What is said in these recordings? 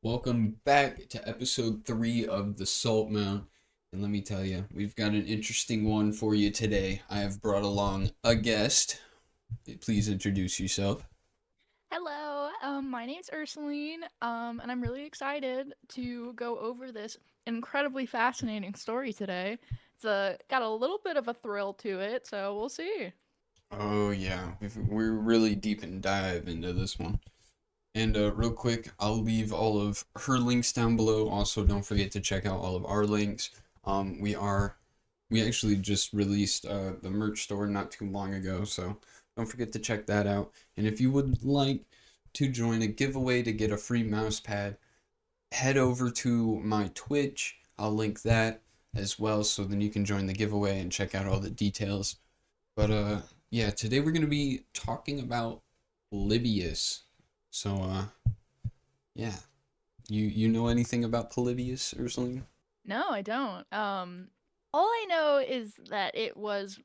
Welcome back to episode 3 of the SaltMound. And let me tell you, we've got an interesting one for you today. I have brought along a guest. Please introduce yourself. Hello, my name's Ursaline, and I'm really excited to go over this incredibly fascinating story today. It's got a little bit of a thrill to it, so we'll see. Oh, yeah, we're really deep in dive into this one. And real quick, I'll leave all of her links down below. Also, don't forget to check out all of our links. We actually just released the merch store not too long ago, so don't forget to check that out. And if you would like to join a giveaway to get a free mouse pad, head over to my Twitch. I'll link that as well, so then you can join the giveaway and check out all the details. But yeah, today we're gonna be talking about Polybius. So yeah, you know anything about Polybius or something? No, I don't. All I know is that it was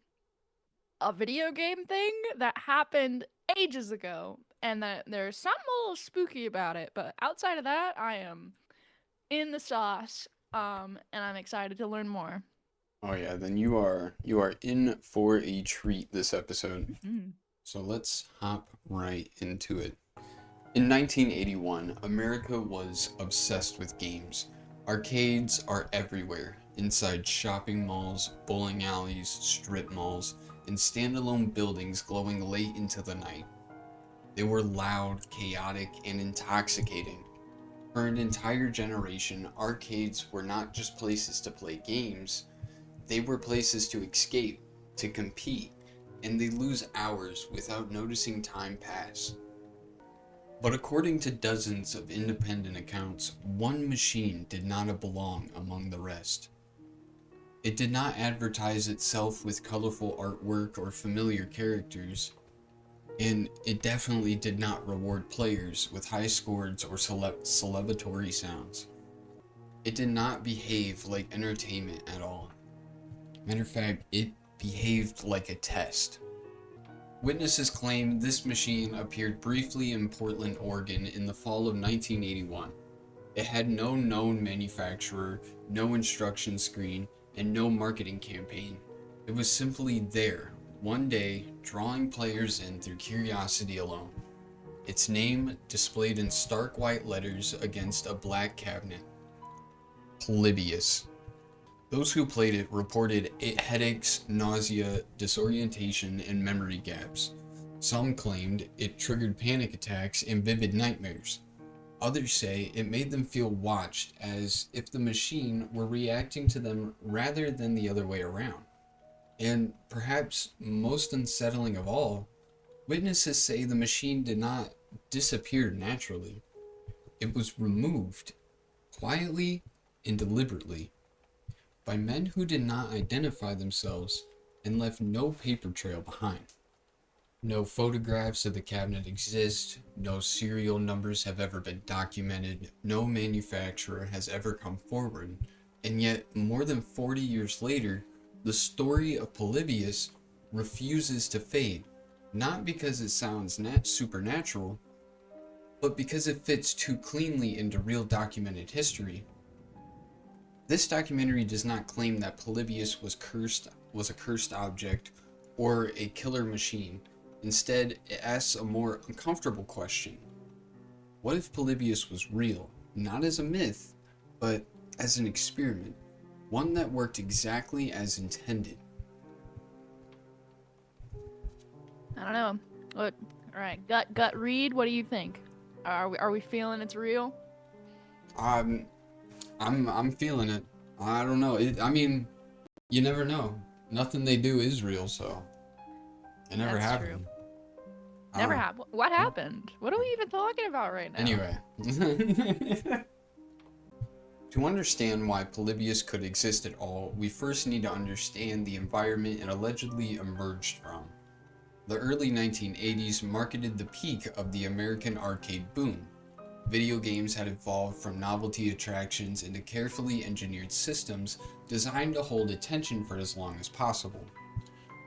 a video game thing that happened ages ago, and that there's something a little spooky about it. But outside of that, I am in the sauce, and I'm excited to learn more. Oh yeah, then you are in for a treat this episode. Mm. So let's hop right into it. In 1981, America was obsessed with games. Arcades are everywhere, inside shopping malls, bowling alleys, strip malls, and standalone buildings glowing late into the night. They were loud, chaotic, and intoxicating. For an entire generation, arcades were not just places to play games, they were places to escape, to compete, and they lose hours without noticing time pass. But according to dozens of independent accounts, one machine did not belong among the rest. It did not advertise itself with colorful artwork or familiar characters, and it definitely did not reward players with high scores or celebratory sounds. It did not behave like entertainment at all. Matter of fact, it behaved like a test. Witnesses claim this machine appeared briefly in Portland, Oregon in the fall of 1981. It had no known manufacturer, no instruction screen, and no marketing campaign. It was simply there, one day, drawing players in through curiosity alone. Its name displayed in stark white letters against a black cabinet. Polybius. Those who played it reported headaches, nausea, disorientation, and memory gaps. Some claimed it triggered panic attacks and vivid nightmares. Others say it made them feel watched, as if the machine were reacting to them rather than the other way around. And perhaps most unsettling of all, witnesses say the machine did not disappear naturally. It was removed, quietly and deliberately, by men who did not identify themselves and left no paper trail behind. No photographs of the cabinet exist, no serial numbers have ever been documented, no manufacturer has ever come forward, and yet, more than 40 years later, the story of Polybius refuses to fade, not because it sounds supernatural, but because it fits too cleanly into real documented history. This documentary does not claim that Polybius was a cursed object or a killer machine. Instead, it asks a more uncomfortable question. What if Polybius was real, not as a myth, but as an experiment, one that worked exactly as intended? I don't know. What? All right, gut read. What do you think? Are we feeling it's real? Um, I'm feeling it. I don't know. I mean, you never know. Nothing they do is real, so it never That's true. happened. I Never don't happened. What know. happened? What are we even talking about right now? Anyway, to understand why Polybius could exist at all, we first need to understand the environment it allegedly emerged from. The early 1980s marketed the peak of the American arcade boom. Video games had evolved from novelty attractions into carefully engineered systems designed to hold attention for as long as possible.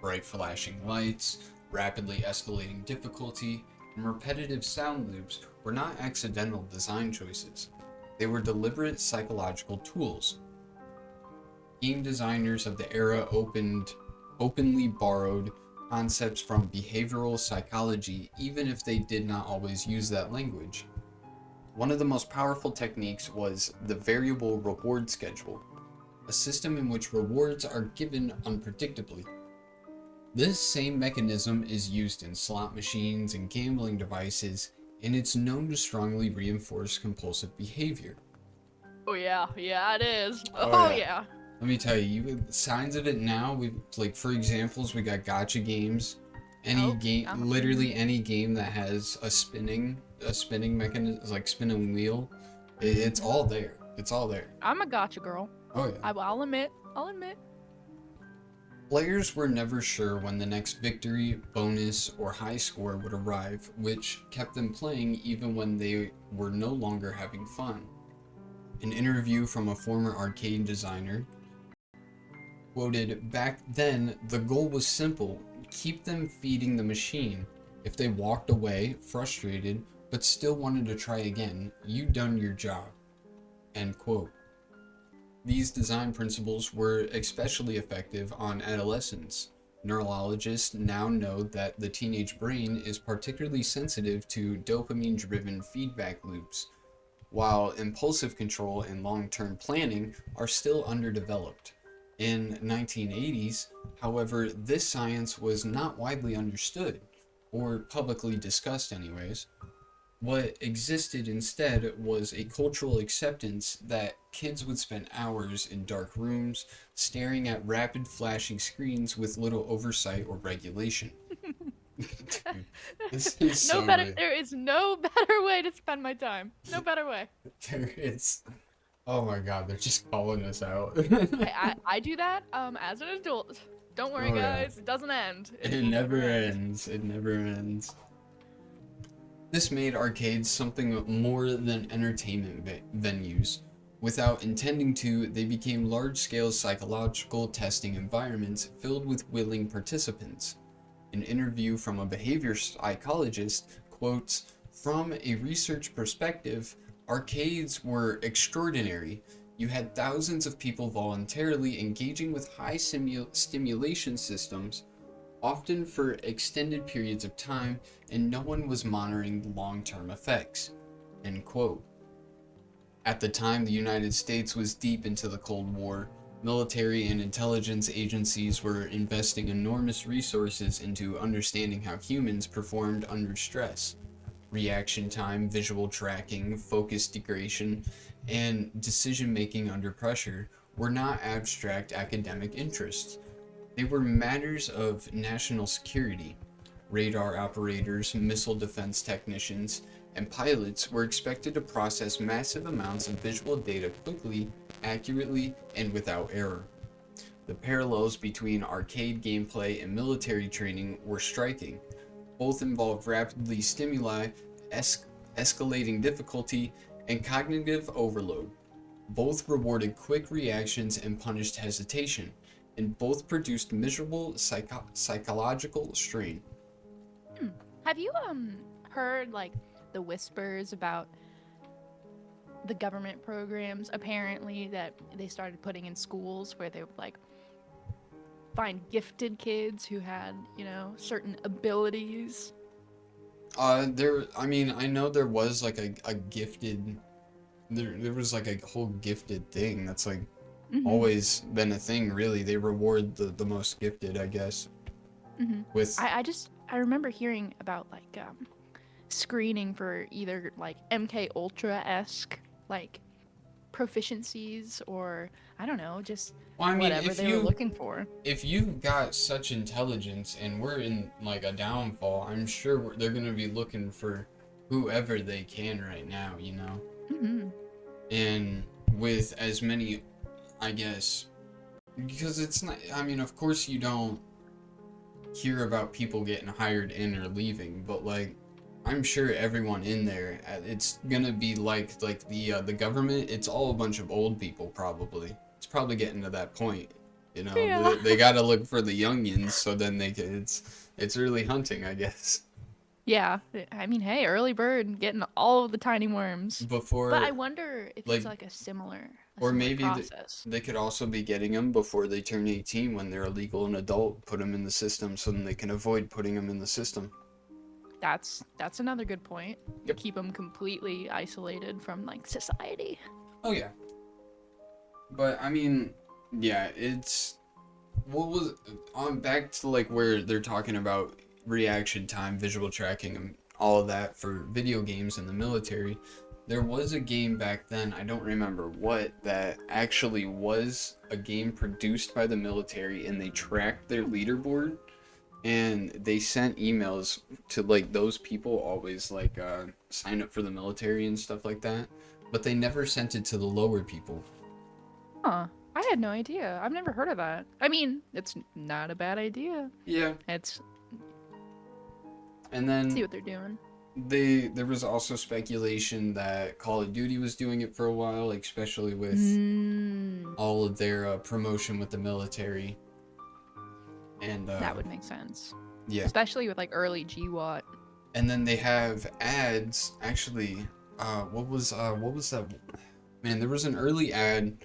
Bright flashing lights, rapidly escalating difficulty, and repetitive sound loops were not accidental design choices. They were deliberate psychological tools. Game designers of the era openly borrowed concepts from behavioral psychology, even if they did not always use that language. One of the most powerful techniques was the variable reward schedule, a system in which rewards are given unpredictably. This same mechanism is used in slot machines and gambling devices, and it's known to strongly reinforce compulsive behavior. Oh yeah, yeah it is. Oh Oh yeah. yeah. Let me tell you, signs of it now. We like, for examples, we got gotcha games. Any Oh, game, literally any game that has a spinning mechanism, like spinning wheel, it's all there. It's all there. I'm a gotcha girl. Oh yeah. I'll admit. I'll admit. Players were never sure when the next victory, bonus, or high score would arrive, which kept them playing even when they were no longer having fun. An interview from a former arcade designer quoted, "Back then, the goal was simple: keep them feeding the machine. If they walked away, frustrated, but still wanted to try again, you done your job." End quote. These design principles were especially effective on adolescents. Neurologists now know that the teenage brain is particularly sensitive to dopamine-driven feedback loops, while impulsive control and long-term planning are still underdeveloped. In 1980s, however, this science was not widely understood, or publicly discussed anyways. What existed instead was a cultural acceptance that kids would spend hours in dark rooms, staring at rapid flashing screens with little oversight or regulation. Dude, this is so good. There is no better way to spend my time. No better way. There is. Oh my god, they're just calling us out. I do that as an adult. Don't worry, Oh, yeah. guys. It doesn't end. It will never ends. It never ends. This made arcades something more than entertainment venues. Without intending to, they became large-scale psychological testing environments filled with willing participants. An interview from a behavior psychologist quotes, "From a research perspective, arcades were extraordinary. You had thousands of people voluntarily engaging with high stimulation systems, often for extended periods of time, and no one was monitoring the long-term effects." End quote. At the time, the United States was deep into the Cold War. Military and intelligence agencies were investing enormous resources into understanding how humans performed under stress. Reaction time, visual tracking, focus degradation, and decision-making under pressure were not abstract academic interests. They were matters of national security. Radar operators, missile defense technicians, and pilots were expected to process massive amounts of visual data quickly, accurately, and without error. The parallels between arcade gameplay and military training were striking. Both involved rapidly stimuli, escalating difficulty, and cognitive overload. Both rewarded quick reactions and punished hesitation, and both produced miserable psychological strain. Have you heard like the whispers about the government programs apparently that they started putting in schools where they would like find gifted kids who had, you know, certain abilities? I mean, I know there was like a gifted, there was like a whole gifted thing that's like always been a thing, really. They reward the most gifted, I guess. With I remember hearing about like screening for either like MK Ultra-esque like proficiencies or I don't know, just well, I mean, whatever they were looking for. If you've got such intelligence and we're in like a downfall, I'm sure they're gonna be looking for whoever they can right now, you know? And with as many, I guess, because it's not, I mean, of course you don't hear about people getting hired in or leaving, but like, I'm sure everyone in there, it's gonna be like the government. It's all a bunch of old people, probably. It's probably getting to that point, you know. Yeah. They gotta look for the youngins, so then they can. It's really hunting, I guess. Yeah, I mean, hey, early bird getting all of the tiny worms. But I before, wonder if it's like, like a or similar maybe process. they could also be getting them before they turn 18 when they're a legal and adult, put them in the system so then they can avoid putting them in the system. That's another good point. Yep. Keep them completely isolated from like society. Oh, yeah. But, I mean, yeah, it's. What was. On back to, like, where they're talking about reaction time, visual tracking, and all of that for video games in the military. There was a game back then, I don't remember what, that actually was a game produced by the military and they tracked their leaderboard and they sent emails to like those people always like sign up for the military and stuff like that, but they never sent it to the lower people. Huh. I had no idea. I've never heard of that. I mean, it's not a bad idea. Yeah. It's And see then what they're doing. there was also speculation that Call of Duty was doing it for a while, like especially with Mm, all of their promotion with the military. And that would make sense. yeah. Especially with like early GWAT. And then they have ads actually. What was that? Man, there was an early ad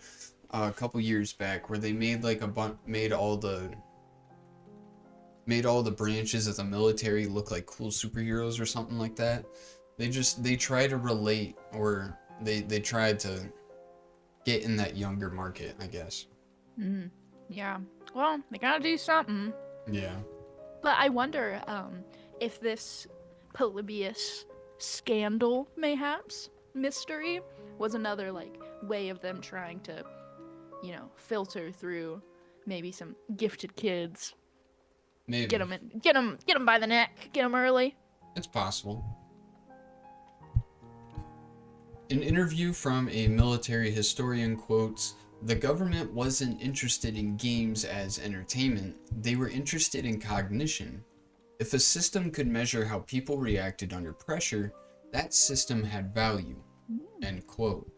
a couple years back where they made like made all the branches of the military look like cool superheroes or something like that. They try to relate, or they tried to get in that younger market, I guess. Mm, yeah. Well, they gotta do something. Yeah. But I wonder if this Polybius scandal, mayhaps mystery, was another like way of them trying to, filter through maybe some gifted kids. Maybe. Get them by the neck. Get them early. It's possible. An interview from a military historian quotes, "The government wasn't interested in games as entertainment, they were interested in cognition. If a system could measure how people reacted under pressure, that system had value." End quote.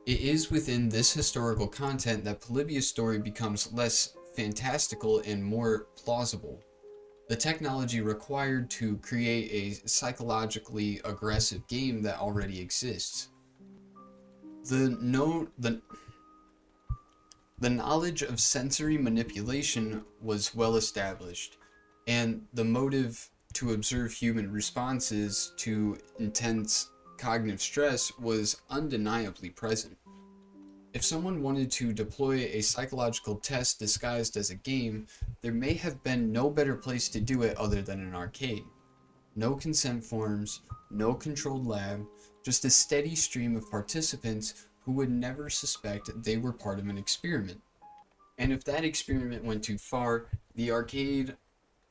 It is within this historical content that Polybius' story becomes less fantastical and more plausible. The technology required to create a psychologically aggressive game that already exists. The no the knowledge of sensory manipulation was well established, and the motive to observe human responses to intense cognitive stress was undeniably present. If someone wanted to deploy a psychological test disguised as a game, there may have been no better place to do it other than an arcade. No consent forms, no controlled lab, just a steady stream of participants who would never suspect they were part of an experiment. And if that experiment went too far, the arcade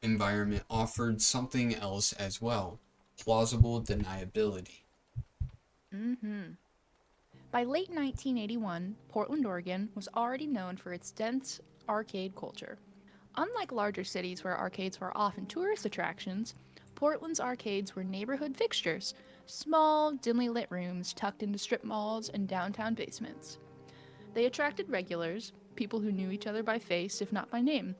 environment offered something else as well: plausible deniability. Mm-hmm. By late 1981, Portland, Oregon was already known for its dense arcade culture. Unlike larger cities where arcades were often tourist attractions, Portland's arcades were neighborhood fixtures, small, dimly lit rooms tucked into strip malls and downtown basements. They attracted regulars, people who knew each other by face, if not by name.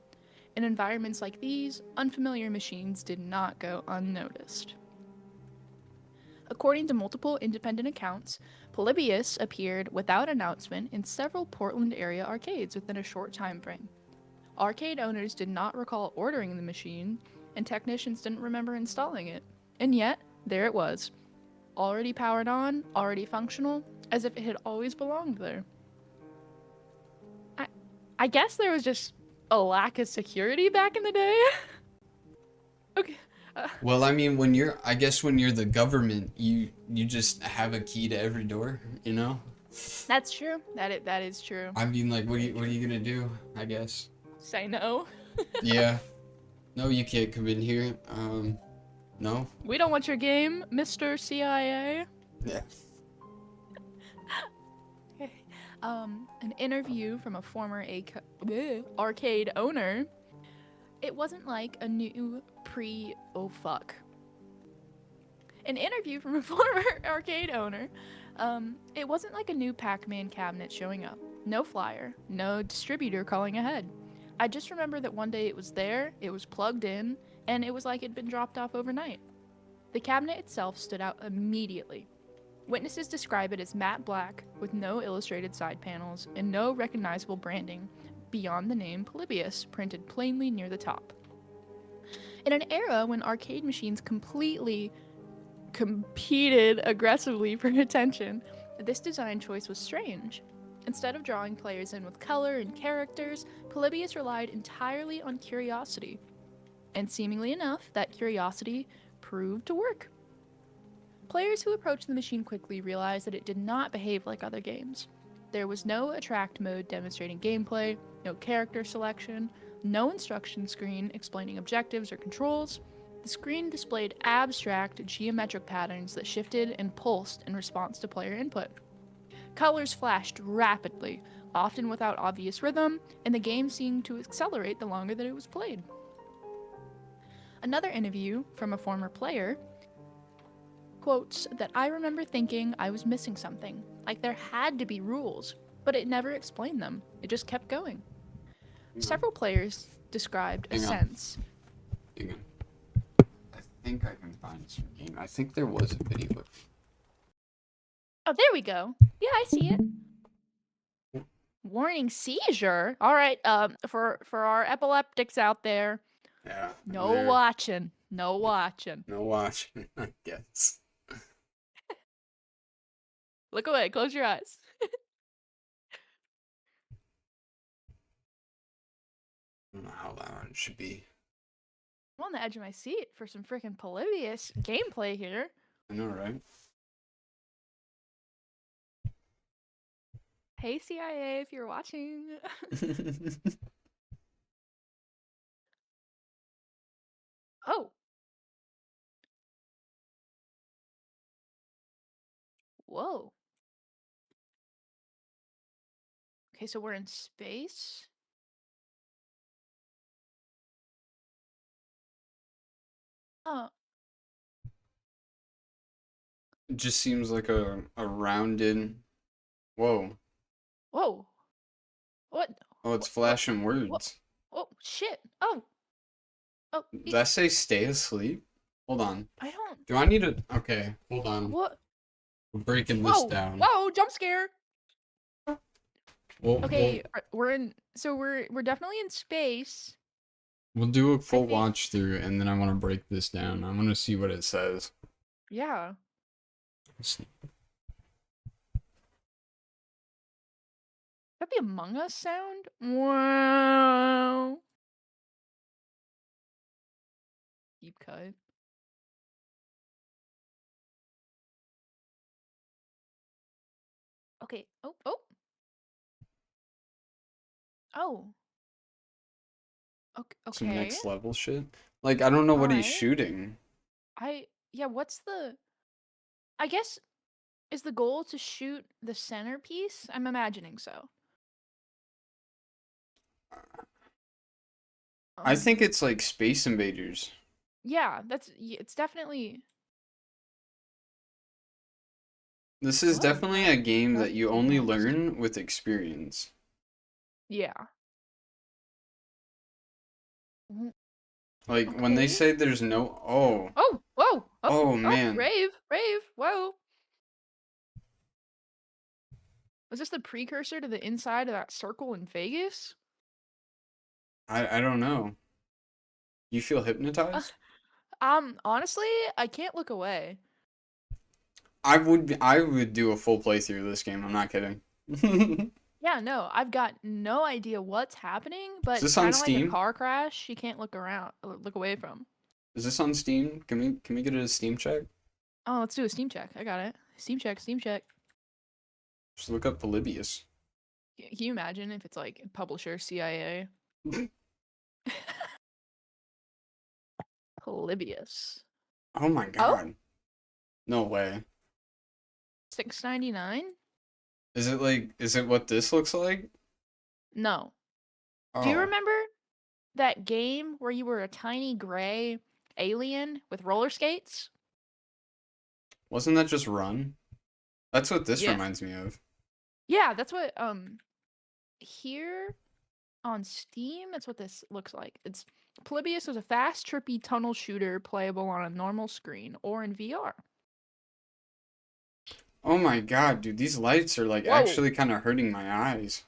In environments like these, unfamiliar machines did not go unnoticed. According to multiple independent accounts, Polybius appeared without announcement in several Portland area arcades within a short time frame. Arcade owners did not recall ordering the machine, and technicians didn't remember installing it. And yet, there it was, already powered on, already functional, as if it had always belonged there. I guess there was just a lack of security back in the day. Okay. Well, I mean, I guess when you're the government, you just have a key to every door, you know? That's true. That is true. I mean, like, what are you gonna do? I guess. Say no. Yeah. No, you can't come in here. No. We don't want your game, Mr. CIA. Yeah. Okay. An interview from a former arcade owner. It wasn't like a new oh fuck. An interview from a former arcade owner. It wasn't like a new Pac-Man cabinet showing up. No flyer, no distributor calling ahead. I just remember that one day it was there, it was plugged in, and it was like it'd been dropped off overnight. The cabinet itself stood out immediately. Witnesses describe it as matte black, with no illustrated side panels and no recognizable branding beyond the name Polybius printed plainly near the top. In an era when arcade machines completely competed aggressively for attention, this design choice was strange. Instead of drawing players in with color and characters, Polybius relied entirely on curiosity. And seemingly enough, that curiosity proved to work. Players who approached the machine quickly realized that it did not behave like other games. There was no attract mode demonstrating gameplay, no character selection, no instruction screen explaining objectives or controls. The screen displayed abstract geometric patterns that shifted and pulsed in response to player input. Colors flashed rapidly, often without obvious rhythm, and the game seemed to accelerate the longer that it was played. Another interview from a former player quotes that I remember thinking I was missing something, like there had to be rules, but it never explained them. It just kept going. Several players described a Hang on. sense. Hang on. I think I can find some game. I think there was a video, but Oh, there we go. Yeah, I see it. Warning seizure. All right, for our epileptics out there, yeah. no watching. No watching. No watching, I guess. Look away, close your eyes. I don't know how loud it should be. I'm on the edge of my seat for some freaking Polybius gameplay here. I know, right? Hey CIA, if you're watching. Oh. Whoa. Okay, so we're in space. Oh. It just seems like a rounded. Whoa. Whoa. What? Oh, it's What? flashing What? words. Oh, shit. Oh. Oh. Did I say stay asleep? Hold on. I don't. Do I need to? Okay, hold on. What? We're breaking this Whoa. down. Whoa, jump scare. Okay, We'll we're in. So we're definitely in space. do a full think- watch through, and then I want to break this down. I want to see what it says. Yeah. That the Among Us sound? Wow. Deep cut. Okay. Oh. Oh. Oh. Okay. Some Okay. next level shit. Like, I don't know what he's Alright. shooting. Yeah, what's the I guess is the goal to shoot the centerpiece? I'm imagining so. I think it's like Space Invaders. Yeah, it's definitely This is What? definitely a game that That's you only nuts. learn with experience. Yeah. Mhm. Like, when they Okay. say there's no... Oh. Oh, whoa. Oh, man. Rave, whoa. Was this the precursor to the inside of that circle in Vegas? I don't know. You feel hypnotized? Honestly, I can't look away. I would do a full playthrough of this game. I'm not kidding. Yeah, no, I've got no idea what's happening, but Is this kind on of like a Steam? car crash, you can't look away from. Is this on Steam? Can we get a Steam check? Oh, let's do a Steam check. I got it. Steam check. Just look up Polybius. Can you imagine if it's like publisher CIA? Polybius. Oh my god. No way. $6.99? Is it what this looks like? No. Oh. Do you remember that game where you were a tiny gray alien with roller skates? Wasn't that just Run? That's what this Yeah. reminds me of. Yeah, that's what here on Steam, that's what this looks like. It's Polybius is a fast, trippy tunnel shooter playable on a normal screen or in VR. Oh my god, dude, these lights are like Whoa. actually kind of hurting my eyes.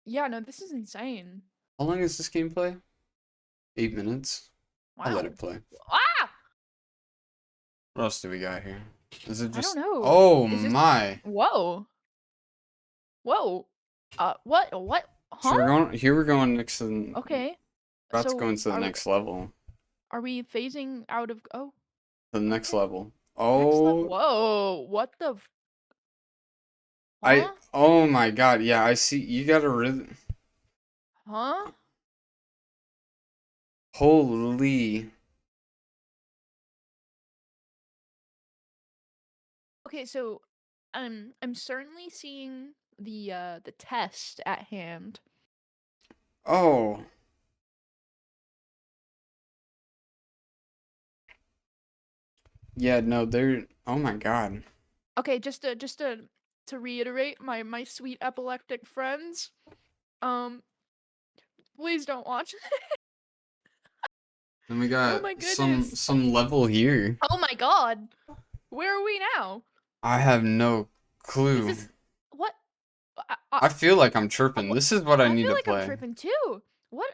Yeah, no, this is insane. How long is this gameplay? 8 minutes. I'll let Wow. it play. Ah! What else do we got here? Is it I don't just? know. Oh Is this? my! Whoa. Whoa. What? What? So Huh? we're going here. We're going next to Okay. about to go So into the next level. are we phasing out of? Oh, The next okay. level. Next level. Oh, Whoa. What the? Huh? Oh my god. Yeah, I see. You gotta really. Huh? Holy. Okay, so I'm certainly seeing the test at hand. Oh. Yeah. No. They're. Oh my god. Okay, just to reiterate, my sweet epileptic friends, um, please don't watch. Then we Oh got my some goodness. some level here. Oh my god. Where are we now? I have no Is clue. this what? I feel like I'm chirping. What? This is what I I need feel to like I'm play. tripping too. What?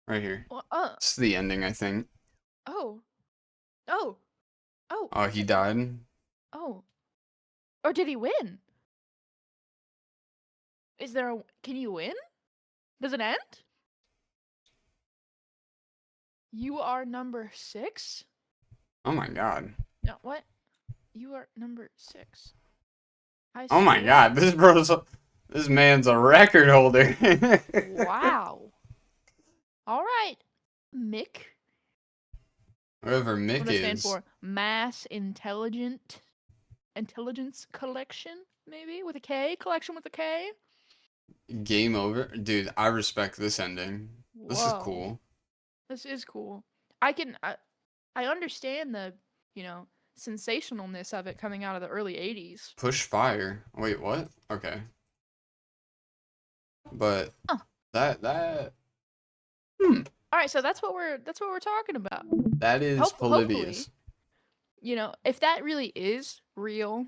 Right here. Wha- It's the ending, I think. oh. Oh. Oh. Oh, he died. Oh. Or did he win? Is there a can you win? Does it end? You are number 6? Oh my god. No, what? You are number 6. I Oh my score. god. This man's a record holder. Wow. All right. Mick. Whoever What Mick does it stand is. for? Mass Intelligence Collection, maybe with a K. Collection with a K. Game over. Dude, I respect this ending. This is Whoa. cool. This is cool. I understand the, sensationalness of it coming out of the early 80s. Push fire. Wait, what? Okay. But Huh. that All right, so that's what we're talking about. that is Hopefully, Polybius. if that really is real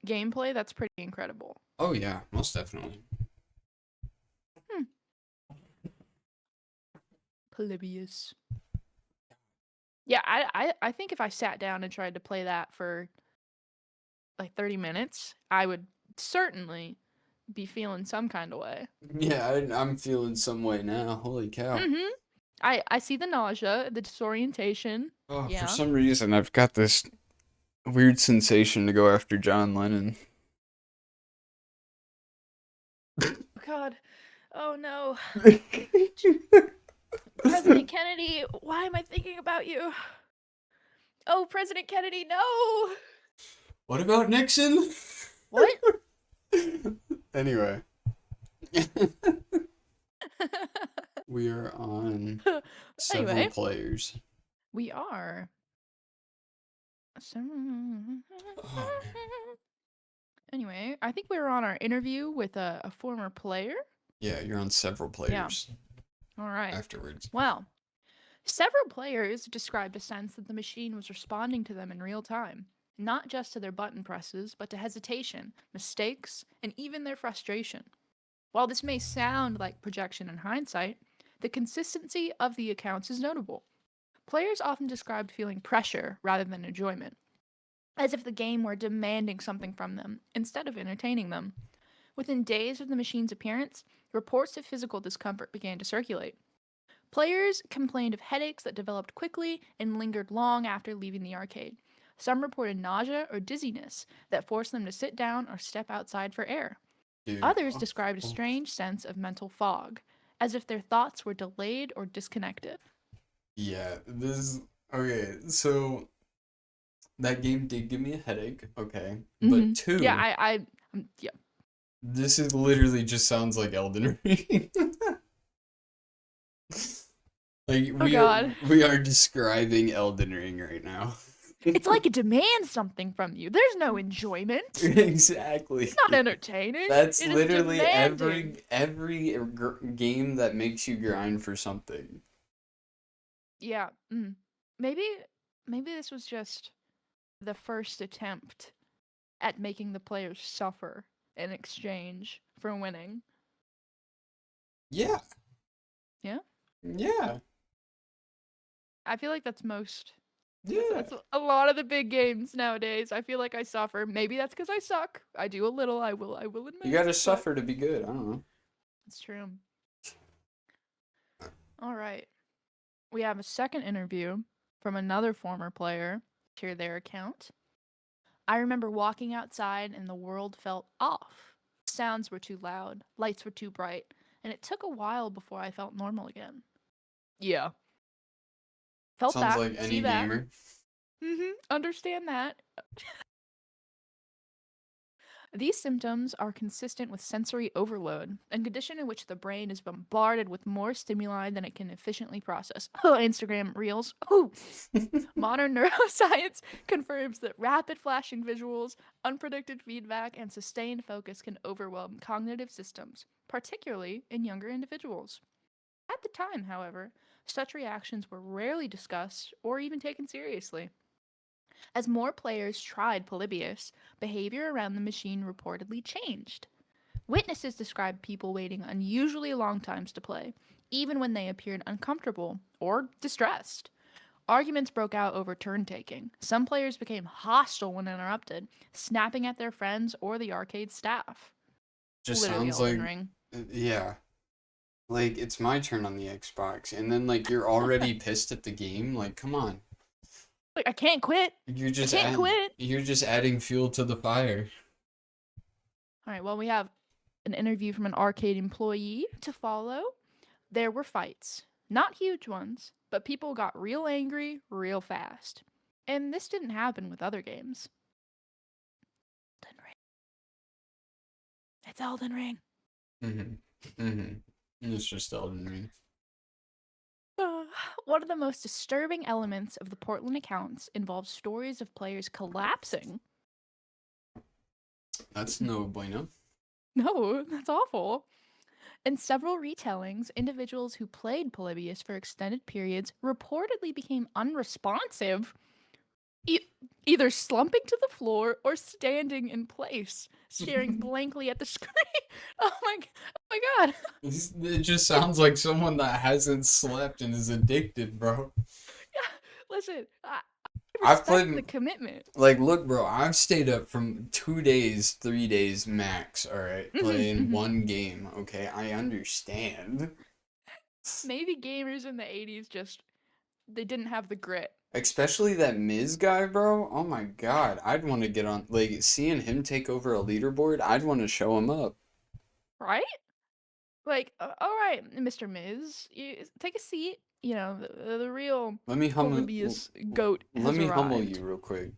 gameplay, that's pretty incredible. Oh yeah, most definitely. Hmm. Polybius. Yeah, I think if I sat down and tried to play that for like 30 minutes, I would certainly be feeling some kind of way. Yeah, I'm feeling some way now. Holy cow. Mm-hmm. I see the nausea, the disorientation. Oh, for Yeah. some reason I've got this weird sensation to go after John Lennon. God. Oh no. President Kennedy, why am I thinking about you? Oh, President Kennedy, no. What about Nixon? What? Anyway, we are on several Anyway, players. we are. Oh man. Anyway, I think we were on our interview with a former player. Yeah, you're on several Yeah. players All right. afterwards. Well, several players described a sense that the machine was responding to them in real time, not just to their button presses, but to hesitation, mistakes, and even their frustration. While this may sound like projection in hindsight, the consistency of the accounts is notable. Players often described feeling pressure rather than enjoyment, as if the game were demanding something from them instead of entertaining them. Within days of the machine's appearance, reports of physical discomfort began to circulate. Players complained of headaches that developed quickly and lingered long after leaving the arcade. Some reported nausea or dizziness that forced them to sit down or step outside for air. Dude. Others described a strange sense of mental fog, as if their thoughts were delayed or disconnected. Yeah, this okay, so that game did give me a headache, okay. But Yeah, two, yeah. this is literally just sounds like Elden Ring. Like Oh God. we are describing Elden Ring right now. It's like it demands something from you. There's no enjoyment. Exactly. It's not entertaining. That's It is literally demanding. every game that makes you grind for something. Yeah. Maybe maybe this was just the first attempt at making the players suffer in exchange for winning. Yeah. Yeah. Yeah. I feel like that's most Yeah. that's a lot of the big games nowadays. I feel like I suffer. Maybe that's because I suck. I do a little. I will You admit, gotta but suffer to be good. I don't know. it's true. All right. We have a second interview from another former player. Hear their account. I remember walking outside and the world felt off. Sounds were too loud, lights were too bright, and it took a while before I felt normal again. Yeah. Felt Sounds that. like See any that. gamer. Understand that. These symptoms are consistent with sensory overload, a condition in which the brain is bombarded with more stimuli than it can efficiently process. Instagram Reels. Ooh. Modern neuroscience confirms that rapid flashing visuals, unpredicted feedback, and sustained focus can overwhelm cognitive systems, particularly in younger individuals. At the time, however, such reactions were rarely discussed or even taken seriously. As more players tried Polybius, behavior around the machine reportedly changed. Witnesses described people waiting unusually long times to play, even when they appeared uncomfortable or distressed. Arguments broke out over turn taking. Some players became hostile when interrupted, snapping at their friends or the arcade staff. Just Literally sounds Elden like, Ring. yeah. Like, it's my turn on the Xbox, and then, like, you're already pissed at the game? Like, come on. Like, I can't quit. You're I just can't add, quit. you're just adding fuel to the fire. All right, well, we have an interview from an arcade employee to follow. There were fights. Not huge ones, but people got real angry real fast. And this didn't happen with other games. Elden Ring. It's Elden Ring. Mm-hmm. Mm-hmm. It's just Elden Ring. One of the most disturbing elements of the Portland accounts involves stories of players collapsing. That's no bueno. No, that's awful. In several retellings, individuals who played Polybius for extended periods reportedly became unresponsive, e- either slumping to the floor or standing in place, staring blankly at the screen. Oh my god. It just sounds like someone that hasn't slept and is addicted, bro. Yeah, listen, I I've respect played, the commitment. like, look, bro, I've stayed up from 2 days, 3 days max, alright, Hmm playing hmm one game, okay? I understand. Maybe gamers in the 80s just they didn't have the grit, Especially that Miz guy, bro. Oh my God. I'd want to get on, like, seeing him take over a leaderboard, I'd want to show him up. right? Like, all right, Mr. Miz, take a seat. You know, the real Let me humble, Polybius goat let has me humble arrived. you real quick.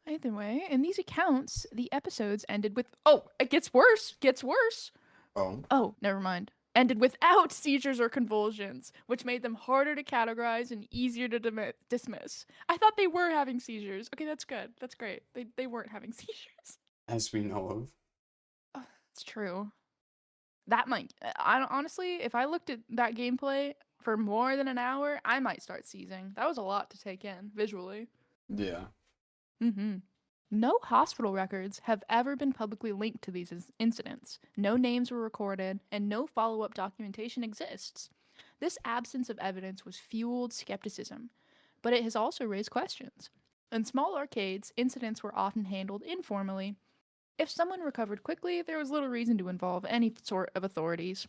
Either way, in these accounts, the episodes ended with, oh, it gets worse, gets worse. Oh, Oh, never mind. Ended without seizures or convulsions, which made them harder to categorize and easier to dismiss. I thought they were having seizures. Okay, that's good. That's great. They weren't having seizures. as we know of. Oh, it's true. That might. I don't, honestly, if I looked at that gameplay for more than an hour, I might start seizing. That was a lot to take in visually. Yeah. Mm-hmm. No hospital records have ever been publicly linked to these incidents. No names were recorded, and no follow up documentation exists. This absence of evidence was fueled skepticism, but it has also raised questions. In small arcades, incidents were often handled informally. If someone recovered quickly, there was little reason to involve any sort of authorities.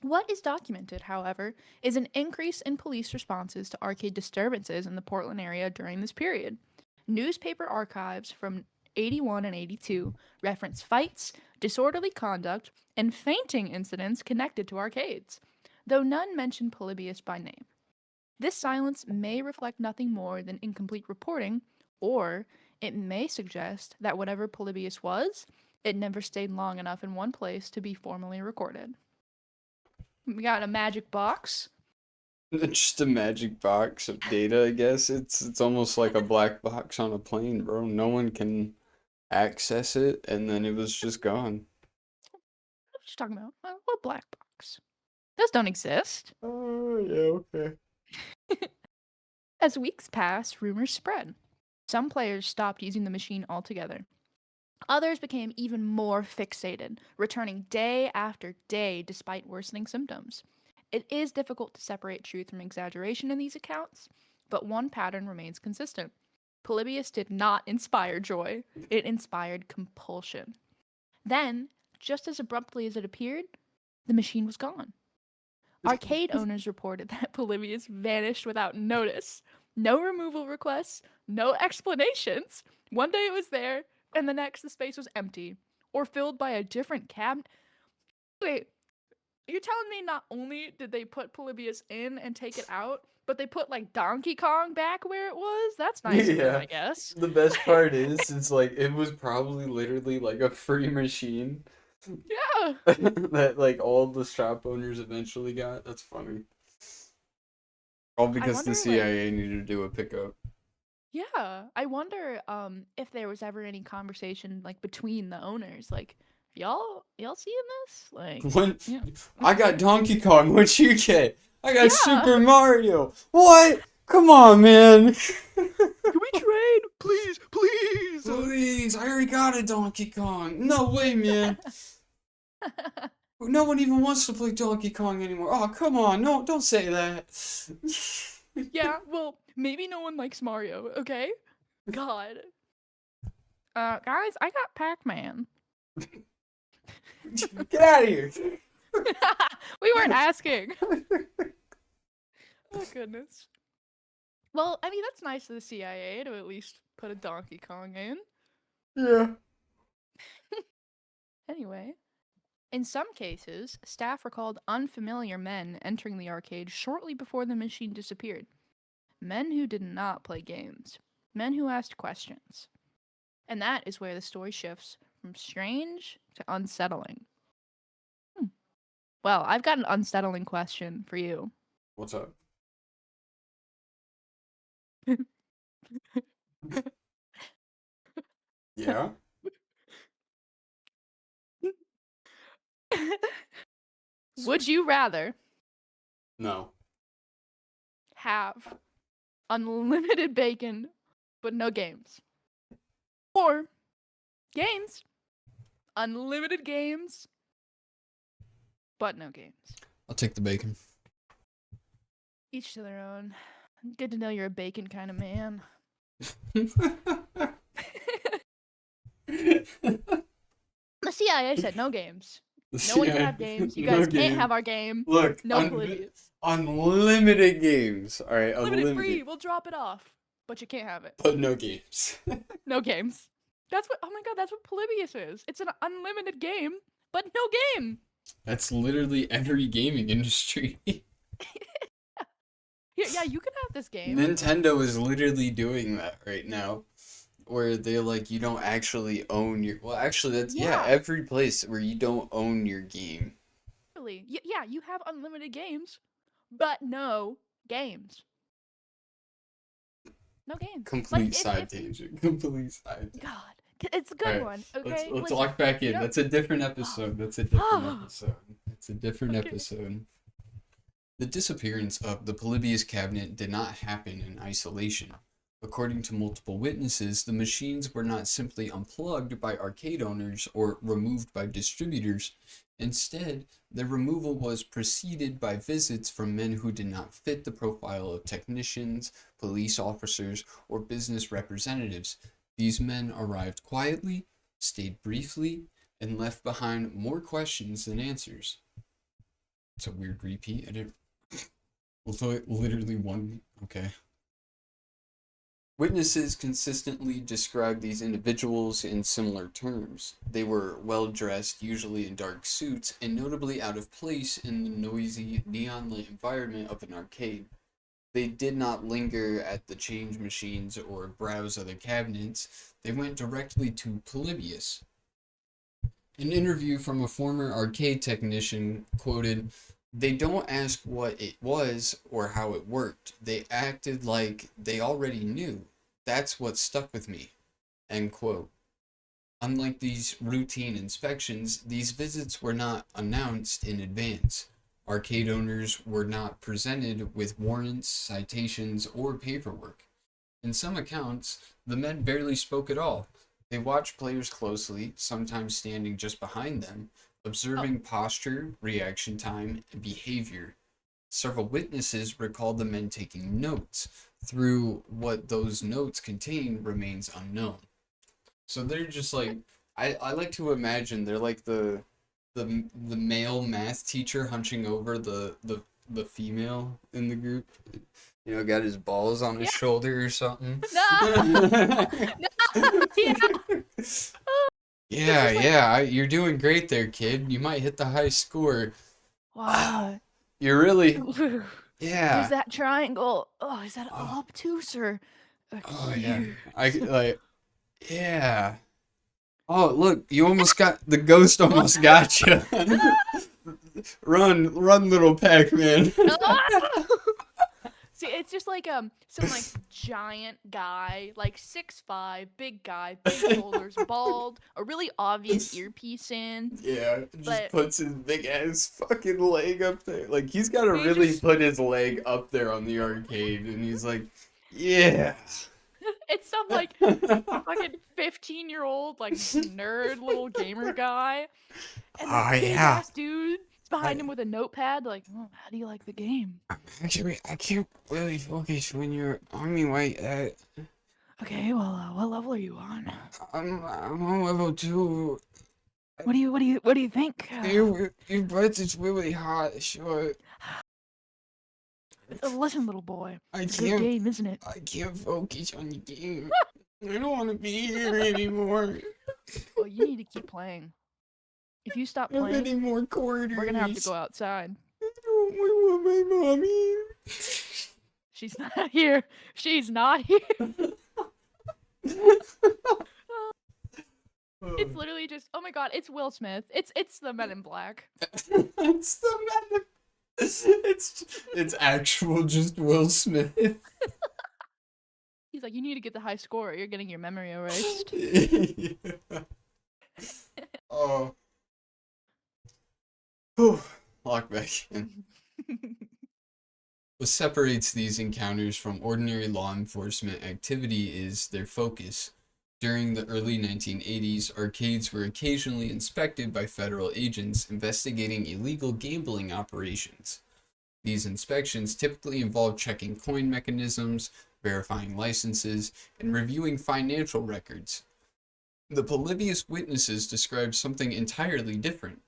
What is documented, however, is an increase in police responses to arcade disturbances in the Portland area during this period. Newspaper archives from 81 and 82 reference fights, disorderly conduct, and fainting incidents connected to arcades, though none mention Polybius by name. This silence may reflect nothing more than incomplete reporting, or it may suggest that whatever Polybius was, it never stayed long enough in one place to be formally recorded. We got a magic box. Just a magic box of data, I guess. It's almost like a black box on a plane, bro. No one can access it, and then it was just gone. What you talking about? What black box? Those don't exist. Oh, yeah, okay. As weeks passed, rumors spread. Some players stopped using the machine altogether. Others became even more fixated, returning day after day despite worsening symptoms. It is difficult to separate truth from exaggeration in these accounts, but one pattern remains consistent. Polybius did not inspire joy, it inspired compulsion. Then, just as abruptly as it appeared, the machine was gone. Arcade owners reported that Polybius vanished without notice. No removal requests, no explanations. One day it was there, and the next the space was empty or filled by a different cabinet. Wait, you're telling me not only did they put Polybius in and take it out, but they put like Donkey Kong back where it was? That's nice of them, Yeah. I guess. The best part is like it was probably literally like a free machine Yeah. that like all the shop owners eventually got. That's funny. All I because wonder the like CIA needed to do a pickup. yeah, I wonder if there was ever any conversation like between the owners like y'all seeing this? Like What? yeah. I got Donkey Kong. What you get? I got Yeah. Super Mario. What? Come on, man. Can we trade? Please, please. Please, I already got a Donkey Kong. No way, man. No one even wants to play Donkey Kong anymore. Oh, come on. No, don't say that. Yeah, well, maybe no one likes Mario, okay? God. Guys, I got Pac-Man. Get out of here. We weren't asking. Oh goodness. Well, I mean that's nice of the CIA to at least put a Donkey Kong in. Yeah. Anyway, in some cases, staff recalled unfamiliar men entering the arcade shortly before the machine disappeared. Men who did not play games. Men who asked questions. And that is where the story shifts from strange to unsettling. Well, I've got an unsettling question for you. What's up? Yeah? Would you rather No. have unlimited bacon but no games? Or games, unlimited games but no games? I'll take the bacon. Each to their own. Good to know you're a bacon kind of man. The CIA said no games. No one can have games. You guys can't have our game. Look, No Polybius. unlimited games. All right, Limited free. unlimited, We'll drop it off. But you can't have it. but no games. No games. That's what, oh my god, that's what Polybius is. It's an unlimited game, but no game. That's literally every gaming industry. Yeah, you can have this game. Nintendo is literally doing that right now, where they're like, you don't actually own your. Well, actually, that's Yeah. every place where you don't own your game. Really. Yeah, you have unlimited games, but no games. No games. Complete Like, side tangent. Complete side tangent. God, it's a good Alright, one. Okay, Let's Listen, lock back in. you know- That's a different episode. That's a different episode. It's a different Okay. episode. The disappearance of the Polybius cabinet did not happen in isolation. According to multiple witnesses, the machines were not simply unplugged by arcade owners or removed by distributors. Instead, their removal was preceded by visits from men who did not fit the profile of technicians, police officers, or business representatives. These men arrived quietly, stayed briefly, and left behind more questions than answers. It's a weird repeat. I didn't. Literally one. Okay. Witnesses consistently described these individuals in similar terms. They were well dressed, usually in dark suits, and notably out of place in the noisy, neon lit environment of an arcade. They did not linger at the change machines or browse other cabinets. They went directly to Polybius. An interview from a former arcade technician quoted, "They don't ask what it was or how it worked. They acted like they already knew. That's what stuck with me." End quote. Unlike these routine inspections, these visits were not announced in advance. Arcade owners were not presented with warrants, citations, or paperwork. In some accounts, the men barely spoke at all. They watched players closely, sometimes standing just behind them, Oh, observing posture, reaction time, and behavior. Several witnesses recalled the men taking notes. Through what those notes contain remains unknown. So they're just like, I like to imagine they're like the male math teacher hunching over the female in the group. You know, got his balls on his yeah. shoulder or something. No. No. Yeah. It's Yeah, just like, yeah, you're doing great there, kid. You might hit the high score. wow. You're really, Is yeah. that triangle? Oh, is that Oh, obtuse or oh yeah. I acute? like, yeah. Oh, look, you almost got the ghost almost got you. Run, little Pac-Man. See, it's just like some like giant guy, like 6'5", big guy, big shoulders, bald, a really obvious earpiece in, Yeah, just but puts his big ass fucking leg up there. Like he's got to he really just put his leg up there on the arcade, and he's like, yeah. it's some like fucking 15-year-old like nerd little gamer guy, and this Oh big yeah. ass dude is behind I him with a notepad, like, oh, how do you like the game? actually I can't really focus when you're on me like that. Okay, well, what level are you on? I'm on level 2. What do you think? Your butt is really hot. Sure. Listen, little boy, I it's a good can't game, isn't it? I can't focus on the game. I don't want to be here anymore. Well, you need to keep playing. If you stop I don't have any playing, more we're gonna have to go quarters. outside. I don't want my mommy. She's not here. She's not here. It's literally just, oh my god, it's Will Smith. It's the Men in Black. It's the man. It's actual just Will Smith. He's like, you need to get the high score or you're getting your memory erased. Yeah. Oh. Whew. Lock back in. What separates these encounters from ordinary law enforcement activity is their focus. During the early 1980s, arcades were occasionally inspected by federal agents investigating illegal gambling operations. These inspections typically involve checking coin mechanisms, verifying licenses, and reviewing financial records. The Polybius witnesses described something entirely different.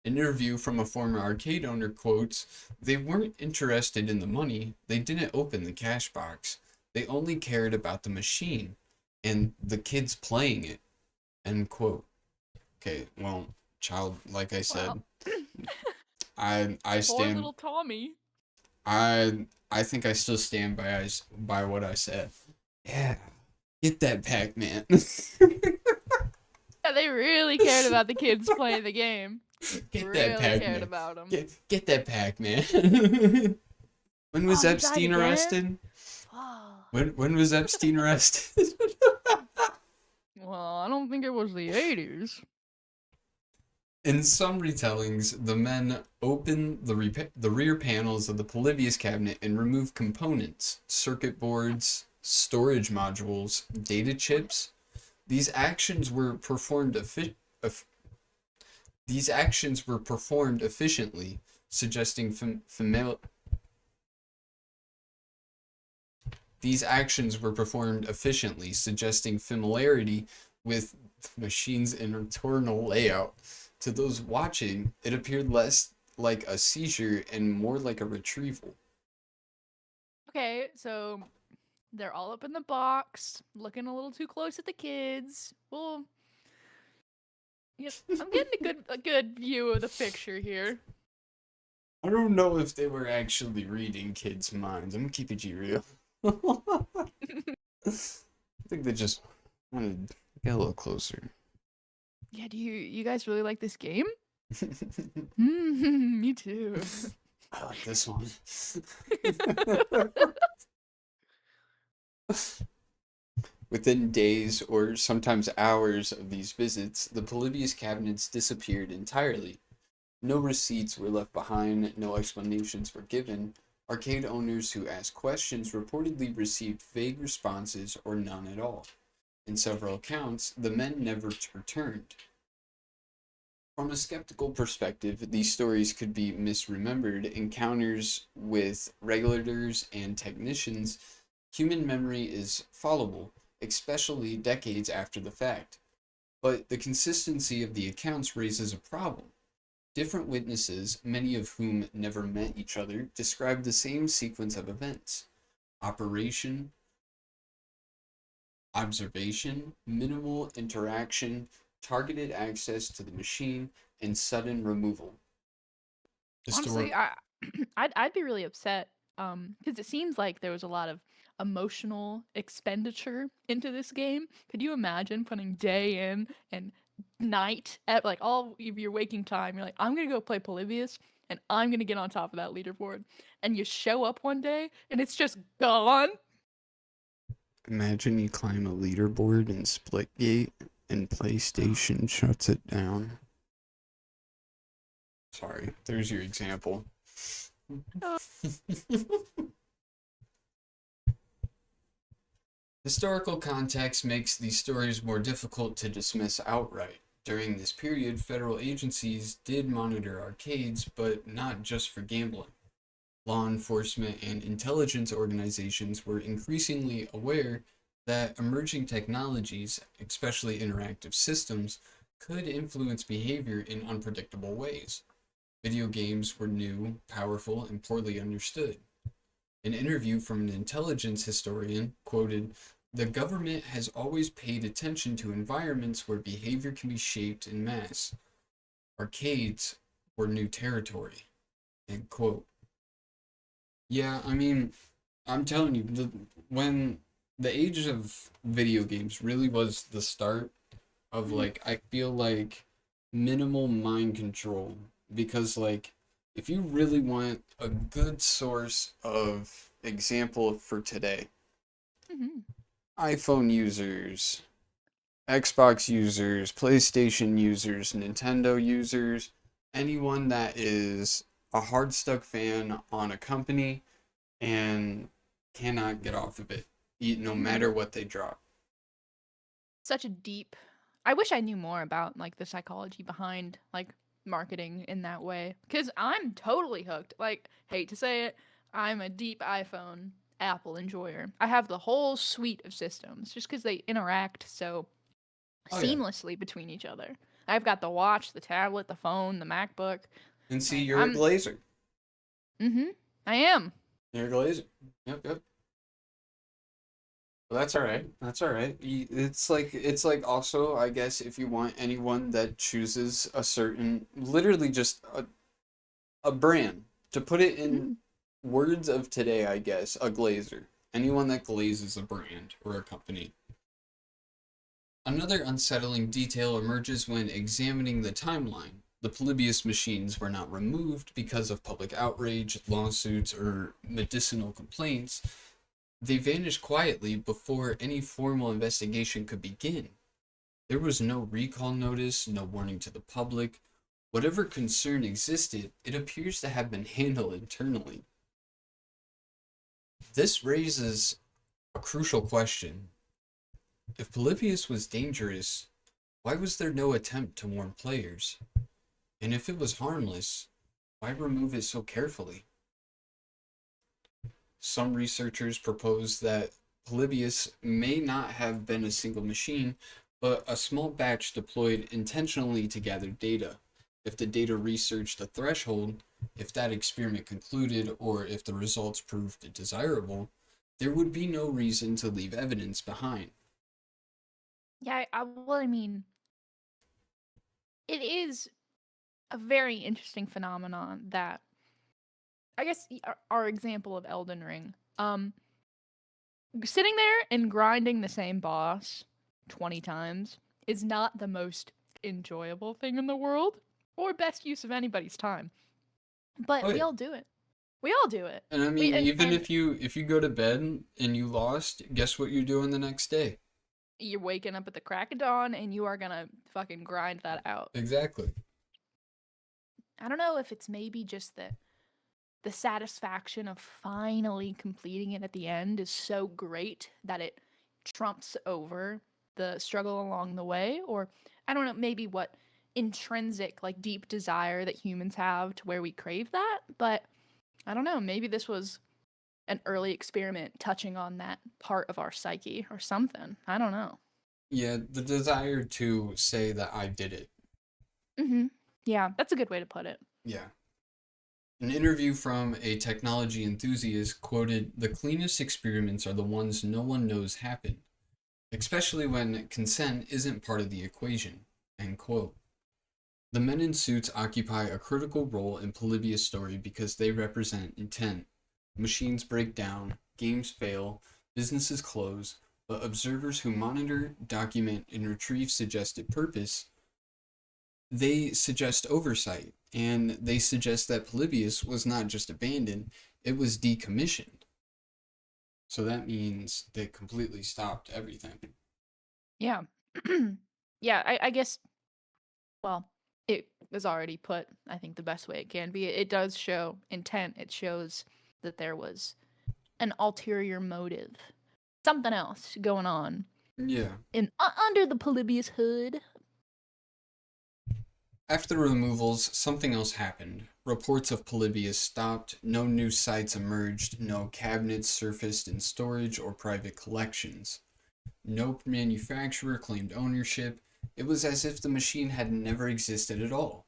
An interview from a former arcade owner quotes, "They weren't interested in the money, they didn't open the cash box. They only cared about the machine and the kids playing it." End quote. Okay, well, child, like I Wow. said, I Poor stand little Tommy. I think I still stand by what I said. Yeah. Get that Pac-Man. Yeah, they really cared about the kids playing the game. Get that Really cared Pac-Man. about them. Get that Pac-Man. When was Oh, he died Epstein again? arrested? Oh. When was Epstein arrested? Well, I don't think it was the 80s. In some retellings, the men open the rear panels of the Polybius cabinet and remove components, circuit boards, storage modules, data chips. These actions were performed these actions were performed efficiently, suggesting These actions were performed efficiently, suggesting familiarity with the machine's internal layout. To those watching, it appeared less like a seizure and more like a retrieval. Okay, so they're all up in the box, looking a little too close at the kids. Well, yep, I'm getting a good view of the picture here. I don't know if they were actually reading kids' minds. I'm gonna keep it G real. I think they just wanted to get a little closer. Yeah, do you guys really like this game? Me too. I like this one. Within days or sometimes hours of these visits, the Polybius cabinets disappeared entirely. No receipts were left behind, no explanations were given. Arcade owners who asked questions reportedly received vague responses or none at all. In several accounts, the men never returned. From a skeptical perspective, these stories could be misremembered. Encounters with regulators and technicians, human memory is fallible, especially decades after the fact. But the consistency of the accounts raises a problem. Different witnesses, many of whom never met each other, describe the same sequence of events: operation, observation, minimal interaction, targeted access to the machine, and sudden removal. Honestly, Historic. I'd be really upset, because it seems like there was a lot of emotional expenditure into this game. Could you imagine putting day in and night at like all of your waking time? You're like, I'm gonna go play Polybius, and I'm gonna get on top of that leaderboard, and you show up one day and it's just gone. Imagine you climb a leaderboard in Splitgate and PlayStation shuts it down. Sorry, there's your example. Uh, Historical context makes these stories more difficult to dismiss outright. During this period, federal agencies did monitor arcades, but not just for gambling. Law enforcement and intelligence organizations were increasingly aware that emerging technologies, especially interactive systems, could influence behavior in unpredictable ways. Video games were new, powerful, and poorly understood. An interview from an intelligence historian quoted, "The government has always paid attention to environments where behavior can be shaped in mass. Arcades were new territory." End quote. Yeah, I mean, I'm telling you, when the age of video games really was the start of, mhm, like, I feel like minimal mind control, because like if you really want a good source of example for today, mhm. iPhone users, Xbox users, PlayStation users, Nintendo users, anyone that is a hard stuck fan on a company and cannot get off of it, no Mhm. matter what they drop. Such a deep. I wish I knew more about like the psychology behind like marketing in that way, cuz I'm totally hooked. Like, hate to say it, I'm a deep iPhone Apple enjoyer. I have the whole suite of systems just cuz they interact so Oh yeah. seamlessly between each other. I've got the watch, the tablet, the phone, the MacBook. And see, Like, you're a glazer. mhm. I am. You're a glazer. Yep, yep. Well, that's all right. That's all right. It's like also, I guess, if you want anyone that chooses a certain, literally just a brand, to put it in Mhm. words of today, I guess, a glazer. Anyone that glazes a brand or a company. Another unsettling detail emerges when examining the timeline. The Polybius machines were not removed because of public outrage, lawsuits, or medicinal complaints. They vanished quietly before any formal investigation could begin. There was no recall notice, no warning to the public. Whatever concern existed, it appears to have been handled internally. This raises a crucial question. If Polybius was dangerous, why was there no attempt to warn players? And if it was harmless, why remove it so carefully? Some researchers propose that Polybius may not have been a single machine, but a small batch deployed intentionally to gather data. If the data researched a threshold, if that experiment concluded, or if the results proved desirable, there would be no reason to leave evidence behind. Yeah, well, I mean, it is a very interesting phenomenon that I guess our example of Elden Ring. Sitting there and grinding the same boss 20 times is not the most enjoyable thing in the world or best use of anybody's time. Oh But we yeah. all do it. We all do it. And I We mean, and even if you go to bed and you lost, guess what you're doing the next day? You're waking up at the crack of dawn and you are gonna fucking grind that out. Exactly. I don't know if it's maybe just the satisfaction of finally completing it at the end is so great that it trumps over the struggle along the way, or I don't know, maybe what intrinsic like deep desire that humans have to where we crave that, but I don't know, maybe this was an early experiment touching on that part of our psyche or something. I don't know. Yeah, the desire to say that I did it. Yeah, that's a good way to put it. Yeah. An interview from a technology enthusiast quoted, "The cleanest experiments are the ones no one knows happened, especially when consent isn't part of the equation." End quote. The men in suits occupy a critical role in Polybius' story because they represent intent. Machines break down, games fail, businesses close, but observers who monitor, document, and retrieve suggested purpose, they suggest oversight, and they suggest that Polybius was not just abandoned, it was decommissioned. So that means they completely stopped everything. Yeah. Yeah, I guess, well, it was already put, I think, the best way it can be. It does show intent. It shows that there was an ulterior motive, something else going on Yeah. in under the Polybius hood. After the removals, something else happened. Reports of Polybius stopped, no new sites emerged, no cabinets surfaced in storage or private collections. No manufacturer claimed ownership. It was as if the machine had never existed at all.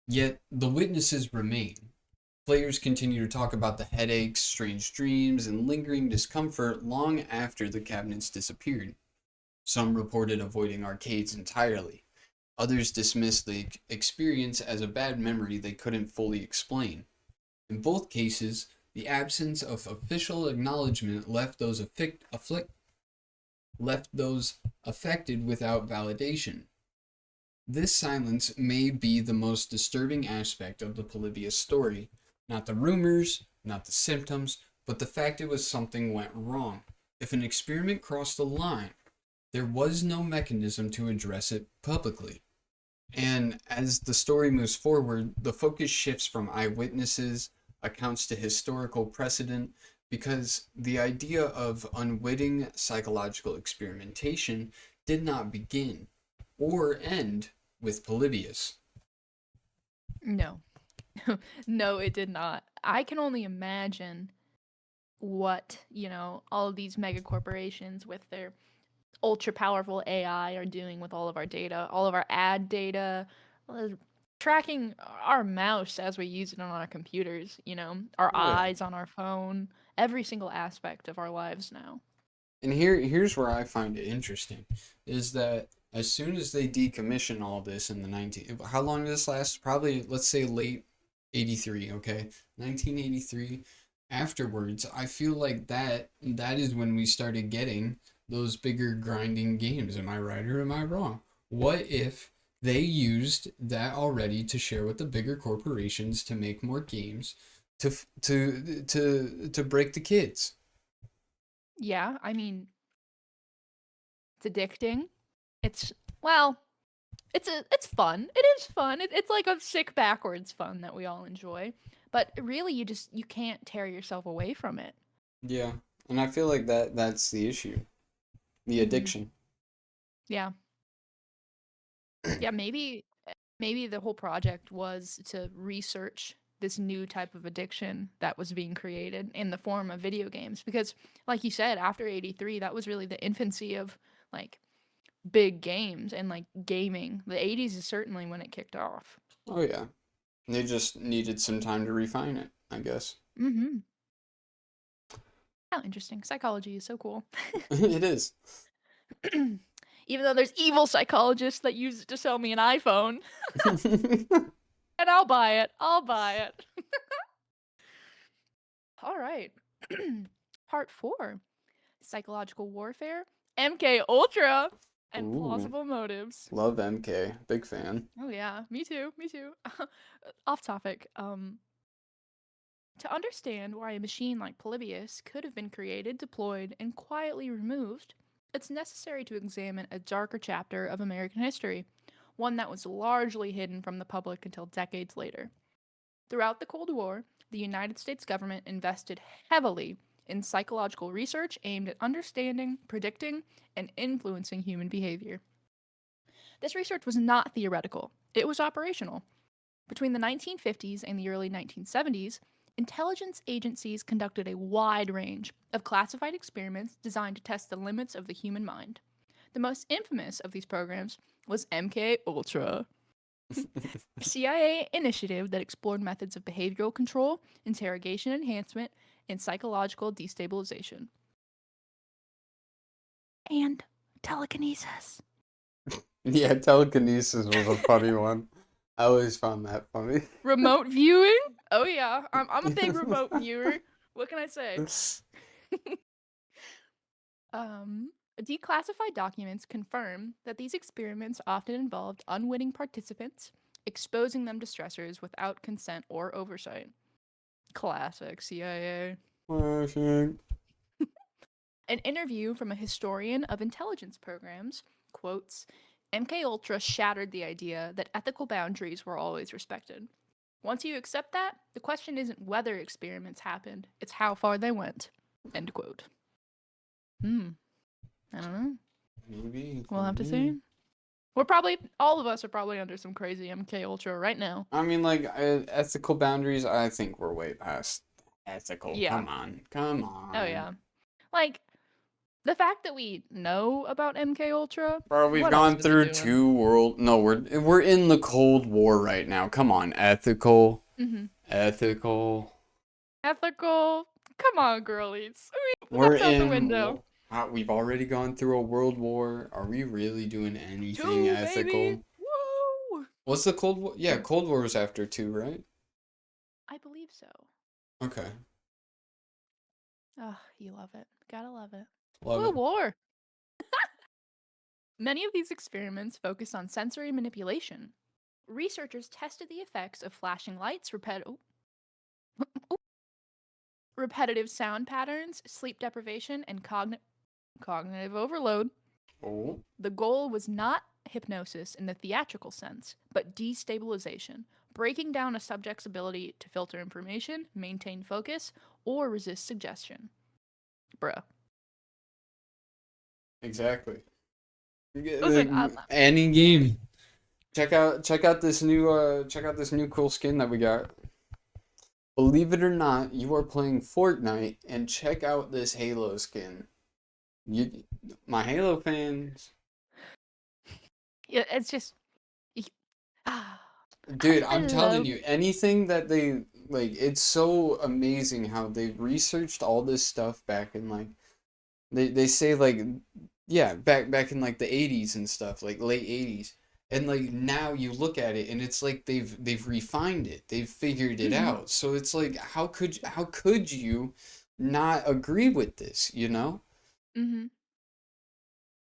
Yet, the witnesses remain. Players continue to talk about the headaches, strange dreams, and lingering discomfort long after the cabinets disappeared. Some reported avoiding arcades entirely. Others dismissed the experience as a bad memory they couldn't fully explain. In both cases, the absence of official acknowledgement left those affected without validation. This silence may be the most disturbing aspect of the Polybius story. Not the rumors, not the symptoms, but the fact it was something went wrong. If an experiment crossed a line, there was no mechanism to address it publicly. And as the story moves forward, the focus shifts from eyewitnesses, accounts to historical precedent, because the idea of unwitting psychological experimentation did not begin or end with Polybius. No. No, it did not. I can only imagine what, all of these mega corporations with their ultra powerful AI are doing with all of our data, all of our ad data, tracking our mouse as we use it on our computers, our Oh yeah. eyes on our phone, every single aspect of our lives now. And here's where I find it interesting is that as soon as they decommission all this in the 19 how long did this last? Probably let's say late 83, okay? 1983. Afterwards, I feel like that is when we started getting those bigger grinding games. Am I right or am I wrong? What if they used that already to share with the bigger corporations to make more games to break the kids? Yeah, I mean, it's addicting. It's well, it's fun. It is fun. It's like a sick backwards fun that we all enjoy. But really, you can't tear yourself away from it. Yeah. And I feel like that's the issue. The Hmm. addiction. Yeah, yeah. Maybe the whole project was to research this new type of addiction that was being created in the form of video games. Because, like you said, after '83, that was really the infancy of like big games and like gaming. The '80s is certainly when it kicked off. Oh yeah. They just needed some time to refine it, I guess. Mm-hmm. How interesting. Psychology is so cool. It is. Even though there's evil psychologists that use it to sell me an iPhone, and I'll buy it. I'll buy it. All right. Part 4. Psychological warfare, MK Ultra, and Ooh, plausible motives. love MK. Big fan. Oh yeah, me too. Me too. Off topic. To understand why a machine like Polybius could have been created, deployed, and quietly removed, it's necessary to examine a darker chapter of American history, one that was largely hidden from the public until decades later. Throughout the Cold War, the United States government invested heavily in psychological research aimed at understanding, predicting, and influencing human behavior. This research was not theoretical, it was operational. Between the 1950s and the early 1970s, intelligence agencies conducted a wide range of classified experiments designed to test the limits of the human mind. The most infamous of these programs was MK Ultra, a CIA initiative that explored methods of behavioral control, interrogation enhancement, and psychological destabilization. And telekinesis. Yeah, telekinesis was a funny one. I always found that funny. Remote viewing? Oh yeah, I'm a big remote viewer. What can I say? Declassified documents confirm that these experiments often involved unwitting participants, exposing them to stressors without consent or oversight. Classic CIA. Flashing. An interview from a historian of intelligence programs quotes, MK Ultra shattered the idea that ethical boundaries were always respected. Once you accept that, the question isn't whether experiments happened, it's how far they went. End quote. I don't know. Maybe. We'll have to see. All of us are probably under some crazy MK Ultra right now. I mean, like, ethical boundaries, I think we're way past ethical. Yeah. Come on. Oh yeah. Like, the fact that we know about MK Ultra. Bro, we've gone through we're in the Cold War right now. Come on, ethical. Mm-hmm. Ethical. Ethical. Come on, girlies. We're that's out the window. We've already gone through a world war. Are we really doing anything ethical? Baby. Woo! What's the Cold War? Yeah, Cold War was after 2, right? I believe so. Okay. Oh, you love it. Gotta love it. Love it. War. Many of these experiments focus on sensory manipulation. Researchers tested the effects of flashing lights, repetitive sound patterns, sleep deprivation, and cognitive overload. Oh. The goal was not hypnosis in the theatrical sense, but destabilization, breaking down a subject's ability to filter information, maintain focus, or resist suggestion. Bruh. Exactly. Listen, any game. Check out this new cool skin that we got. Believe it or not, you are playing Fortnite and check out this Halo skin. My Halo fans. Yeah, it's just Dude, I'm telling you, anything that they like, it's so amazing how they researched all this stuff back in like they say like yeah, back in like the 80s and stuff, like late 80s. And like now you look at it and it's like they've refined it. They've figured it out. So it's like how could you not agree with this, you know? Mhm.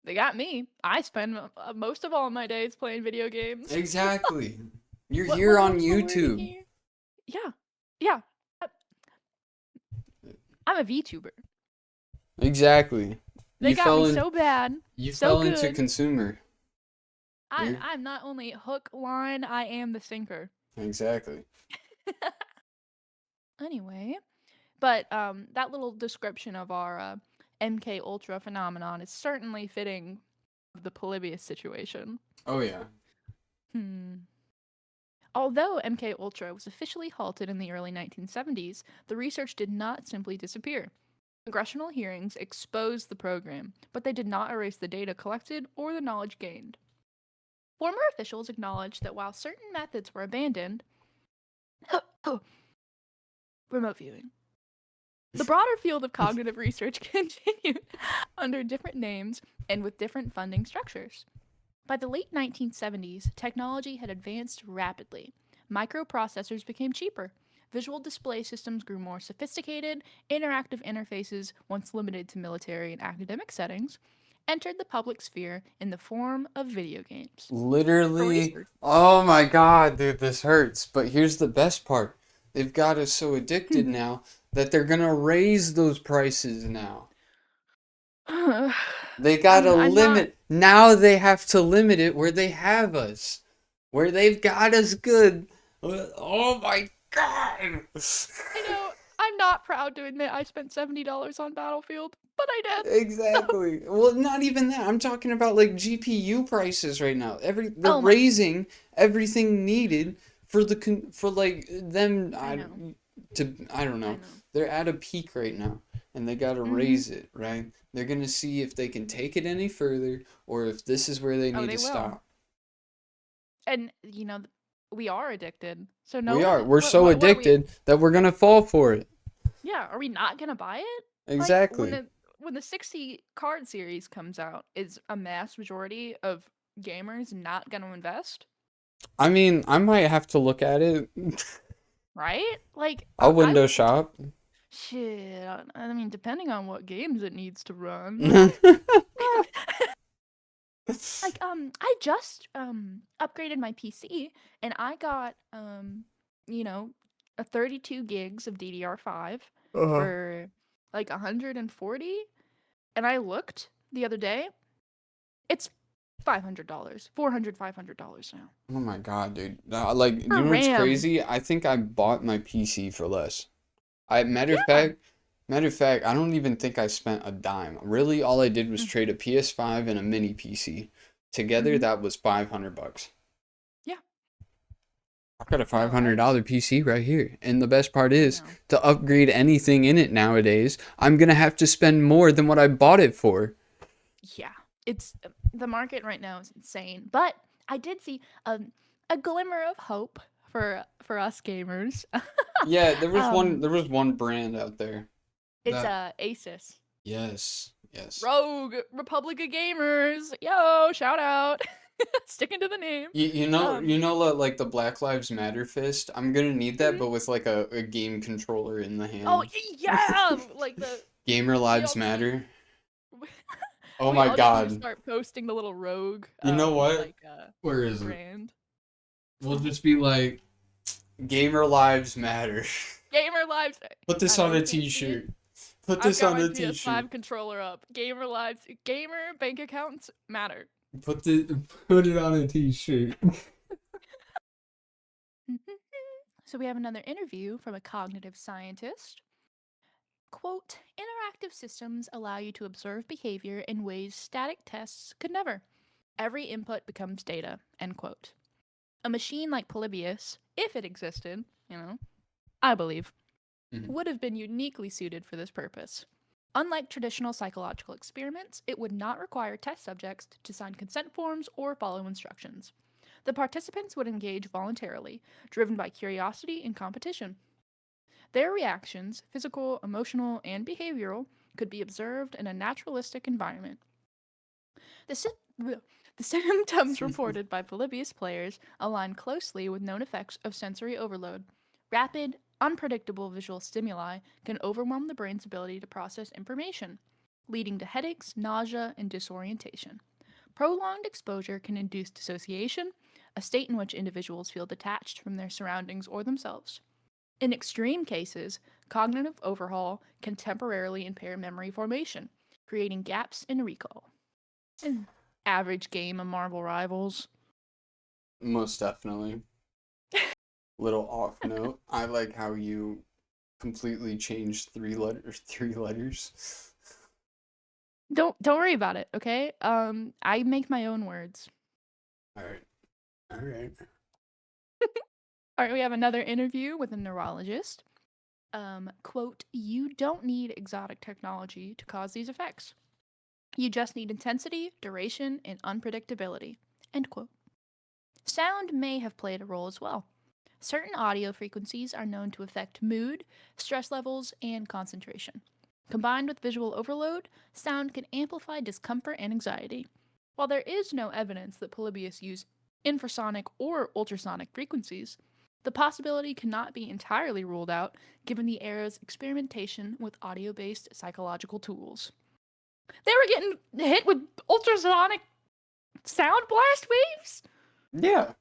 They got me. I spend most of all my days playing video games. Exactly. You're here on YouTube. Yeah. Yeah. I'm a VTuber. Exactly. They got me so bad. You so fell good. into consumer. I'm not only hook, line, I am the sinker. Exactly. Anyway, but that little description of our MK Ultra phenomenon is certainly fitting of the Polybius situation. Oh yeah. Although MK Ultra was officially halted in the early 1970s, the research did not simply disappear. Congressional hearings exposed the program, but they did not erase the data collected or the knowledge gained. Former officials acknowledged that while certain methods were abandoned, remote viewing, the broader field of cognitive research continued under different names and with different funding structures. By the late 1970s, technology had advanced rapidly. Microprocessors became cheaper. Visual display systems grew more sophisticated. Interactive interfaces, once limited to military and academic settings, entered the public sphere in the form of video games. Literally. Oh my god, dude, this hurts. But here's the best part. They've got us so addicted now that they're gonna raise those prices now. They gotta I'm not. limit. Now they have to limit it where they have us. Where they've got us good. Oh my god. I know. I'm not proud to admit I spent $70 on Battlefield, but I did. Exactly. Well, not even that. I'm talking about like GPU prices right now. They're Oh my. raising everything needed for for like them I know. I don't I know. know. They're at a peak right now and they got to Mhm. raise it, right? They're going to see if they can take it any further or if this is where they Oh, need they to will. stop. And we are addicted. So no We one. are. We're so What are we? addicted that we're going to fall for it. Yeah. Are we not gonna buy it? Like Exactly. when the 60 card series comes out, is a mass majority of gamers not gonna invest? I mean, I might have to look at it. Right? Like I'll I window would. shop. Shit. I mean, depending on what games it needs to run, Mhm. right? Like I just upgraded my PC and I got you know a 32 gigs of DDR5 Uh-huh. for like 140, and I looked the other day, it's $500, $400, $500 now Oh my God, dude. Like, you for know what's RAM. crazy? I think I bought my PC for less. I Yeah. matter of fact, I don't even think I spent a dime. Really, all I did was Mm, trade a PS5 and a mini PC. Together, mhm. that was $500. Yeah. I've got a No, that's $500 PC right here. And the best part I is, know. to upgrade anything in it nowadays, I'm gonna have to spend more than what I bought it for. Yeah. It's the market right now is insane. But I did see a glimmer of hope for us gamers. Yeah, um there was one brand out there it's that, Asus. yes, yes. Rogue Republic of Gamers. Yo, shout out. Sticking to the name. You Um know, like the Black Lives Matter fist. I'm gonna need that, mhm. but with like a game controller in the Oh hand. yeah, like Gamer we Lives all just need Matter. Oh we my all just need to God. start posting the little Rogue You know what? like Where is it? brand. We'll just be like Gamer Lives Matter. Gamer Lives. Put I this know on you a can't see it. t-shirt. Put I've this got on my a t-shirt. PS5 controller up. Gamer Lives. Gamer bank accounts matter. Put it on a t-shirt. So we have another interview from a cognitive scientist. Quote, interactive systems allow you to observe behavior in ways static tests could never. Every input becomes data, end quote. A machine like Polybius, if it existed, I believe, Mhm. would have been uniquely suited for this purpose. Unlike traditional psychological experiments, it would not require test subjects to sign consent forms or follow instructions. The participants would engage voluntarily, driven by curiosity and competition. Their reactions, physical, emotional, and behavioral, could be observed in a naturalistic environment. The, sy- the symptoms reported by Polybius players align closely with known effects of sensory overload. Rapid, unpredictable visual stimuli can overwhelm the brain's ability to process information, leading to headaches, nausea, and disorientation. Prolonged exposure can induce dissociation, a state in which individuals feel detached from their surroundings or themselves. In extreme cases, cognitive overhaul can temporarily impair memory formation, creating gaps in recall. An average game of Marvel Rivals. Most definitely. Little off note. I like how you completely changed three letters. Don't worry about it, okay? I make my own words. All right. All right. All right, we have another interview with a neurologist. Quote, you don't need exotic technology to cause these effects. You just need intensity, duration, and unpredictability. End quote. Sound may have played a role as well. Certain audio frequencies are known to affect mood, stress levels, and concentration. Combined with visual overload, sound can amplify discomfort and anxiety. While there is no evidence that Polybius used infrasonic or ultrasonic frequencies, the possibility cannot be entirely ruled out given the era's experimentation with audio based psychological tools. They were getting hit with ultrasonic sound blast waves? Yeah.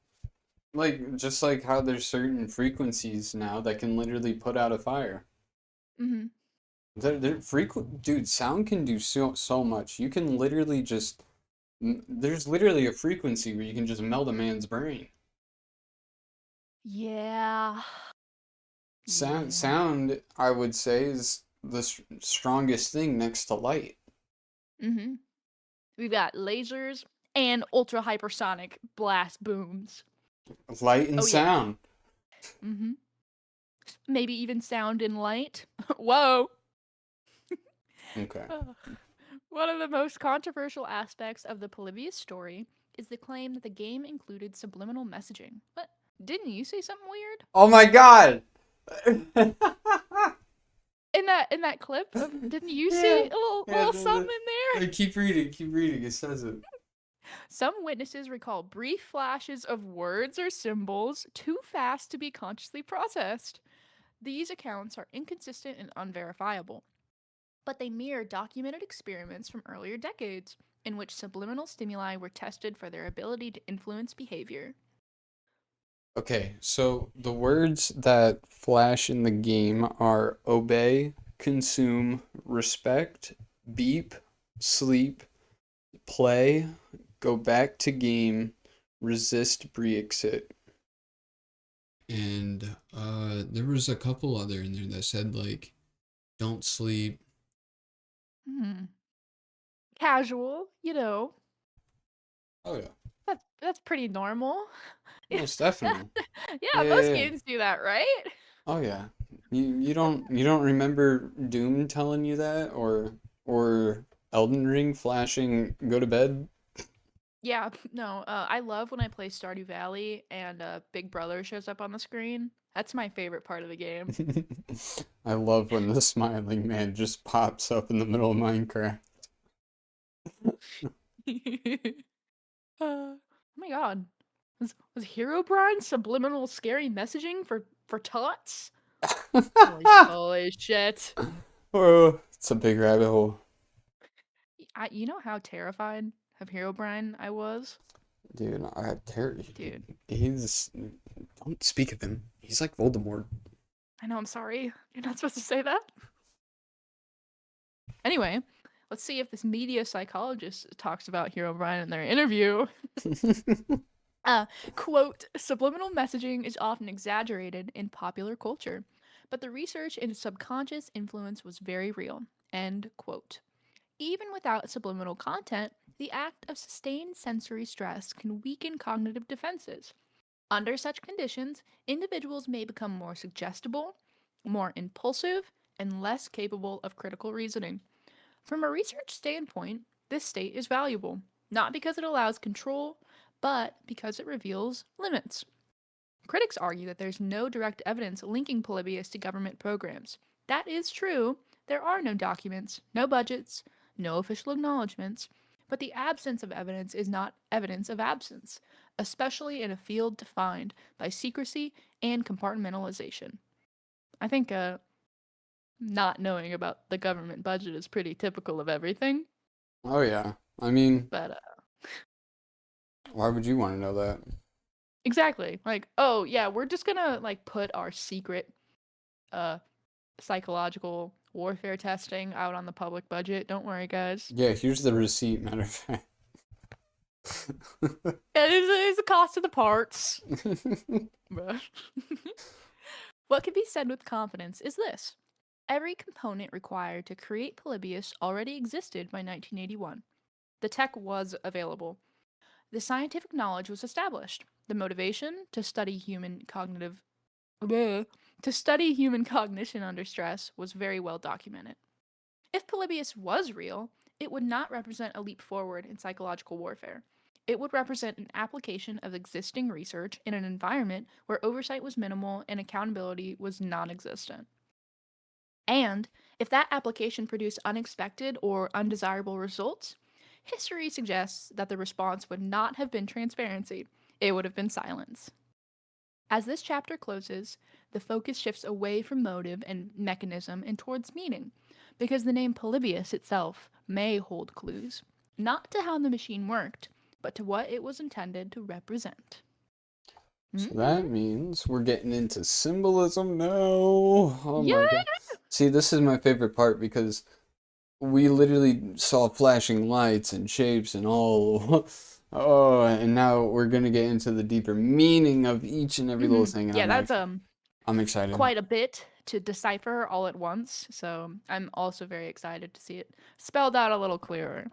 Like just like how there's certain frequencies now that can literally put out a fire. Mm-hmm. They're frequent, dude. Sound can do so much. You can literally just there's literally a frequency where you can just melt a man's brain. Yeah. Sound, Yeah. sound, I would say, is the strongest thing next to light. Mm-hmm. We've got lasers and ultra hypersonic blast booms. Light and Oh yeah. sound. Mm-hmm. Maybe even sound and light. Whoa. Okay. One of the most controversial aspects of the Polybius story is the claim that the game included subliminal messaging. What? Didn't you say something weird? Oh my God. In that clip of didn't you Yeah. see a little Yeah, little no, no. something in there? Keep reading, keep reading. It says it. Some witnesses recall brief flashes of words or symbols too fast to be consciously processed. These accounts are inconsistent and unverifiable, but they mirror documented experiments from earlier decades in which subliminal stimuli were tested for their ability to influence behavior. Okay, so the words that flash in the game are obey, consume, respect, beep, sleep, play, go back to game, resist, Brexit. And there was a couple other in there that said like don't sleep. Hmm. Casual, you know. Oh yeah, That's pretty normal. most definitely. Yeah, Yeah, yeah, most yeah. games do that, right? Oh yeah. You don't remember Doom telling you that or Elden Ring flashing go to bed? Yeah, no, I love when I play Stardew Valley and Big Brother shows up on the screen. That's my favorite part of the game. I love when the smiling man just pops up in the middle of Minecraft. Oh my god. Was Herobrine subliminal scary messaging for tots? Holy shit. Oh, it's a big rabbit hole. You know how terrified of Herobrine I was? Dude, I have terror. Dude, He's don't speak of him. He's like Voldemort. I know I'm sorry. You're not supposed to say that. Anyway, let's see if this media psychologist talks about Herobrine in their interview. Uh, quote, subliminal messaging is often exaggerated in popular culture, but the research into subconscious influence was very real. End quote. Even without subliminal content, the act of sustained sensory stress can weaken cognitive defenses. Under such conditions, individuals may become more suggestible, more impulsive, and less capable of critical reasoning. From a research standpoint, this state is valuable, not because it allows control, but because it reveals limits. Critics argue that there's no direct evidence linking Polybius to government programs. That is true. There are no documents, no budgets, no official acknowledgments, but the absence of evidence is not evidence of absence, especially in a field defined by secrecy and compartmentalization. I think not knowing about the government budget is pretty typical of everything, Oh yeah. I mean, but why would you want to know that? exactly. Like, oh yeah, we're just gonna like put our secret uh psychological warfare testing out on the public budget. Don't worry, guys. Yeah, here's the receipt, matter of fact. It's the cost of the parts. What can be said with confidence is this. Every component required to create Polybius already existed by 1981. The tech was available. The scientific knowledge was established. The motivation to study human cognition under stress was very well documented. If Polybius was real, it would not represent a leap forward in psychological warfare. It would represent an application of existing research in an environment where oversight was minimal and accountability was non existent. And if that application produced unexpected or undesirable results, history suggests that the response would not have been transparency, it would have been silence. As this chapter closes, the focus shifts away from motive and mechanism and towards meaning, because the name Polybius itself may hold clues, not to how the machine worked, but to what it was intended to represent. So that means we're getting into symbolism now. Oh Yeah! my God. See, this is my favorite part because we literally saw flashing lights and shapes and all. Oh, and now we're gonna get into the deeper meaning of each and every little thing, and Yeah, that's I'm excited. quite a bit to decipher all at once. So I'm also very excited to see it spelled out a little clearer.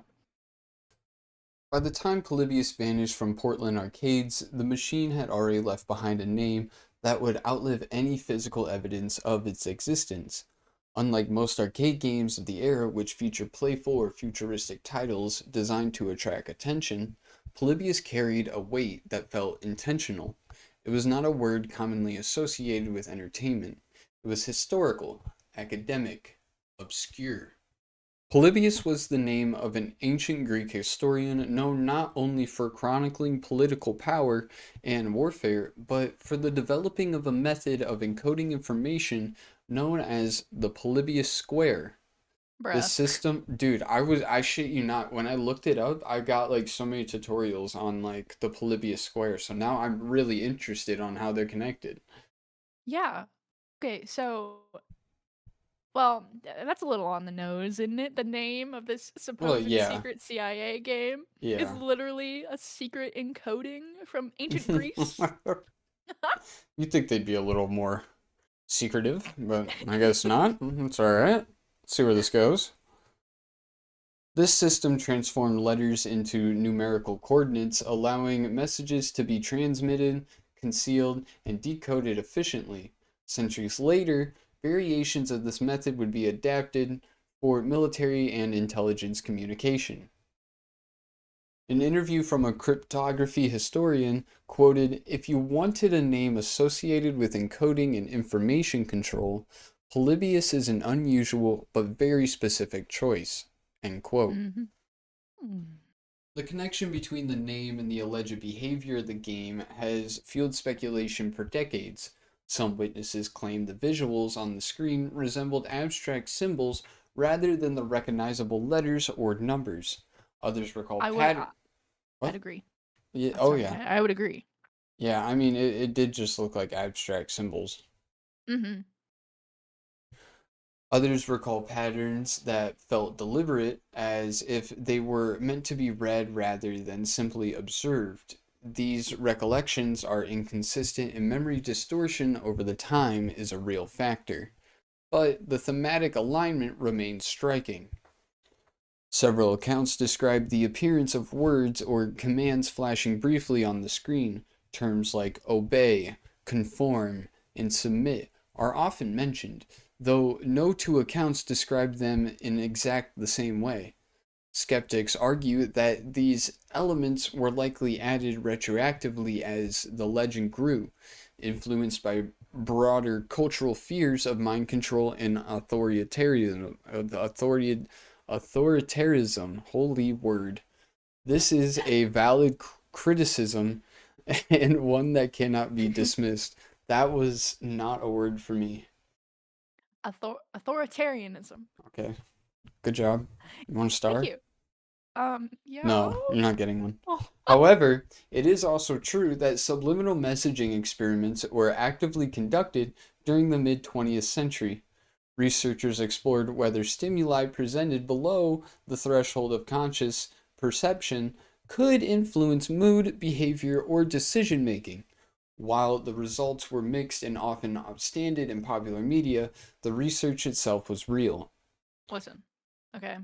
By the time Polybius vanished from Portland arcades, the machine had already left behind a name that would outlive any physical evidence of its existence. Unlike most arcade games of the era, which feature playful or futuristic titles designed to attract attention, Polybius carried a weight that felt intentional. It was not a word commonly associated with entertainment. It was historical, academic, obscure. Polybius was the name of an ancient Greek historian known not only for chronicling political power and warfare, but for the developing of a method of encoding information known as the Polybius square. This Bruh. system, dude, I shit you not, when I looked it up, I got like so many tutorials on like the Polybius square, so now I'm really interested on how they're connected. Yeah. Okay, so well, that's a little on the nose, isn't it? The name of this Well, supposed yeah, secret CIA game is yeah. literally a secret encoding from ancient Greece. You'd think they'd be a little more secretive, but I guess not. It's alright. Let's see where this goes. This system transformed letters into numerical coordinates, allowing messages to be transmitted, concealed, and decoded efficiently. Centuries later, variations of this method would be adapted for military and intelligence communication. An interview from a cryptography historian quoted, "If you wanted a name associated with encoding and information control, Polybius is an unusual but very specific choice." End quote. Mm-hmm. The connection between the name and the alleged behavior of the game has fueled speculation for decades. Some witnesses claim the visuals on the screen resembled abstract symbols rather than the recognizable letters or numbers. Others recall I would, I'd What? agree. Yeah, oh Sorry, yeah. I would agree. Yeah, I mean, it did just look like abstract symbols. Mm-hmm. Others recall patterns that felt deliberate, as if they were meant to be read rather than simply observed. These recollections are inconsistent, and memory distortion over the time is a real factor. But the thematic alignment remains striking. Several accounts describe the appearance of words or commands flashing briefly on the screen. Terms like obey, conform, and submit are often mentioned, though no two accounts describe them in exact the same way. Skeptics argue that these elements were likely added retroactively as the legend grew, influenced by broader cultural fears of mind control and authoritarianism. Holy word. This is a valid criticism and one that cannot be dismissed. That was not a word for me. Authoritarianism. Okay. Good job. You want a Thank star? you. Yeah. No, you're not getting one. Oh. However, it is also true that subliminal messaging experiments were actively conducted during the mid 20th century. Researchers explored whether stimuli presented below the threshold of conscious perception could influence mood, behavior, or decision making. While the results were mixed and often outstanded in popular media, the research itself was real. Listen. Okay.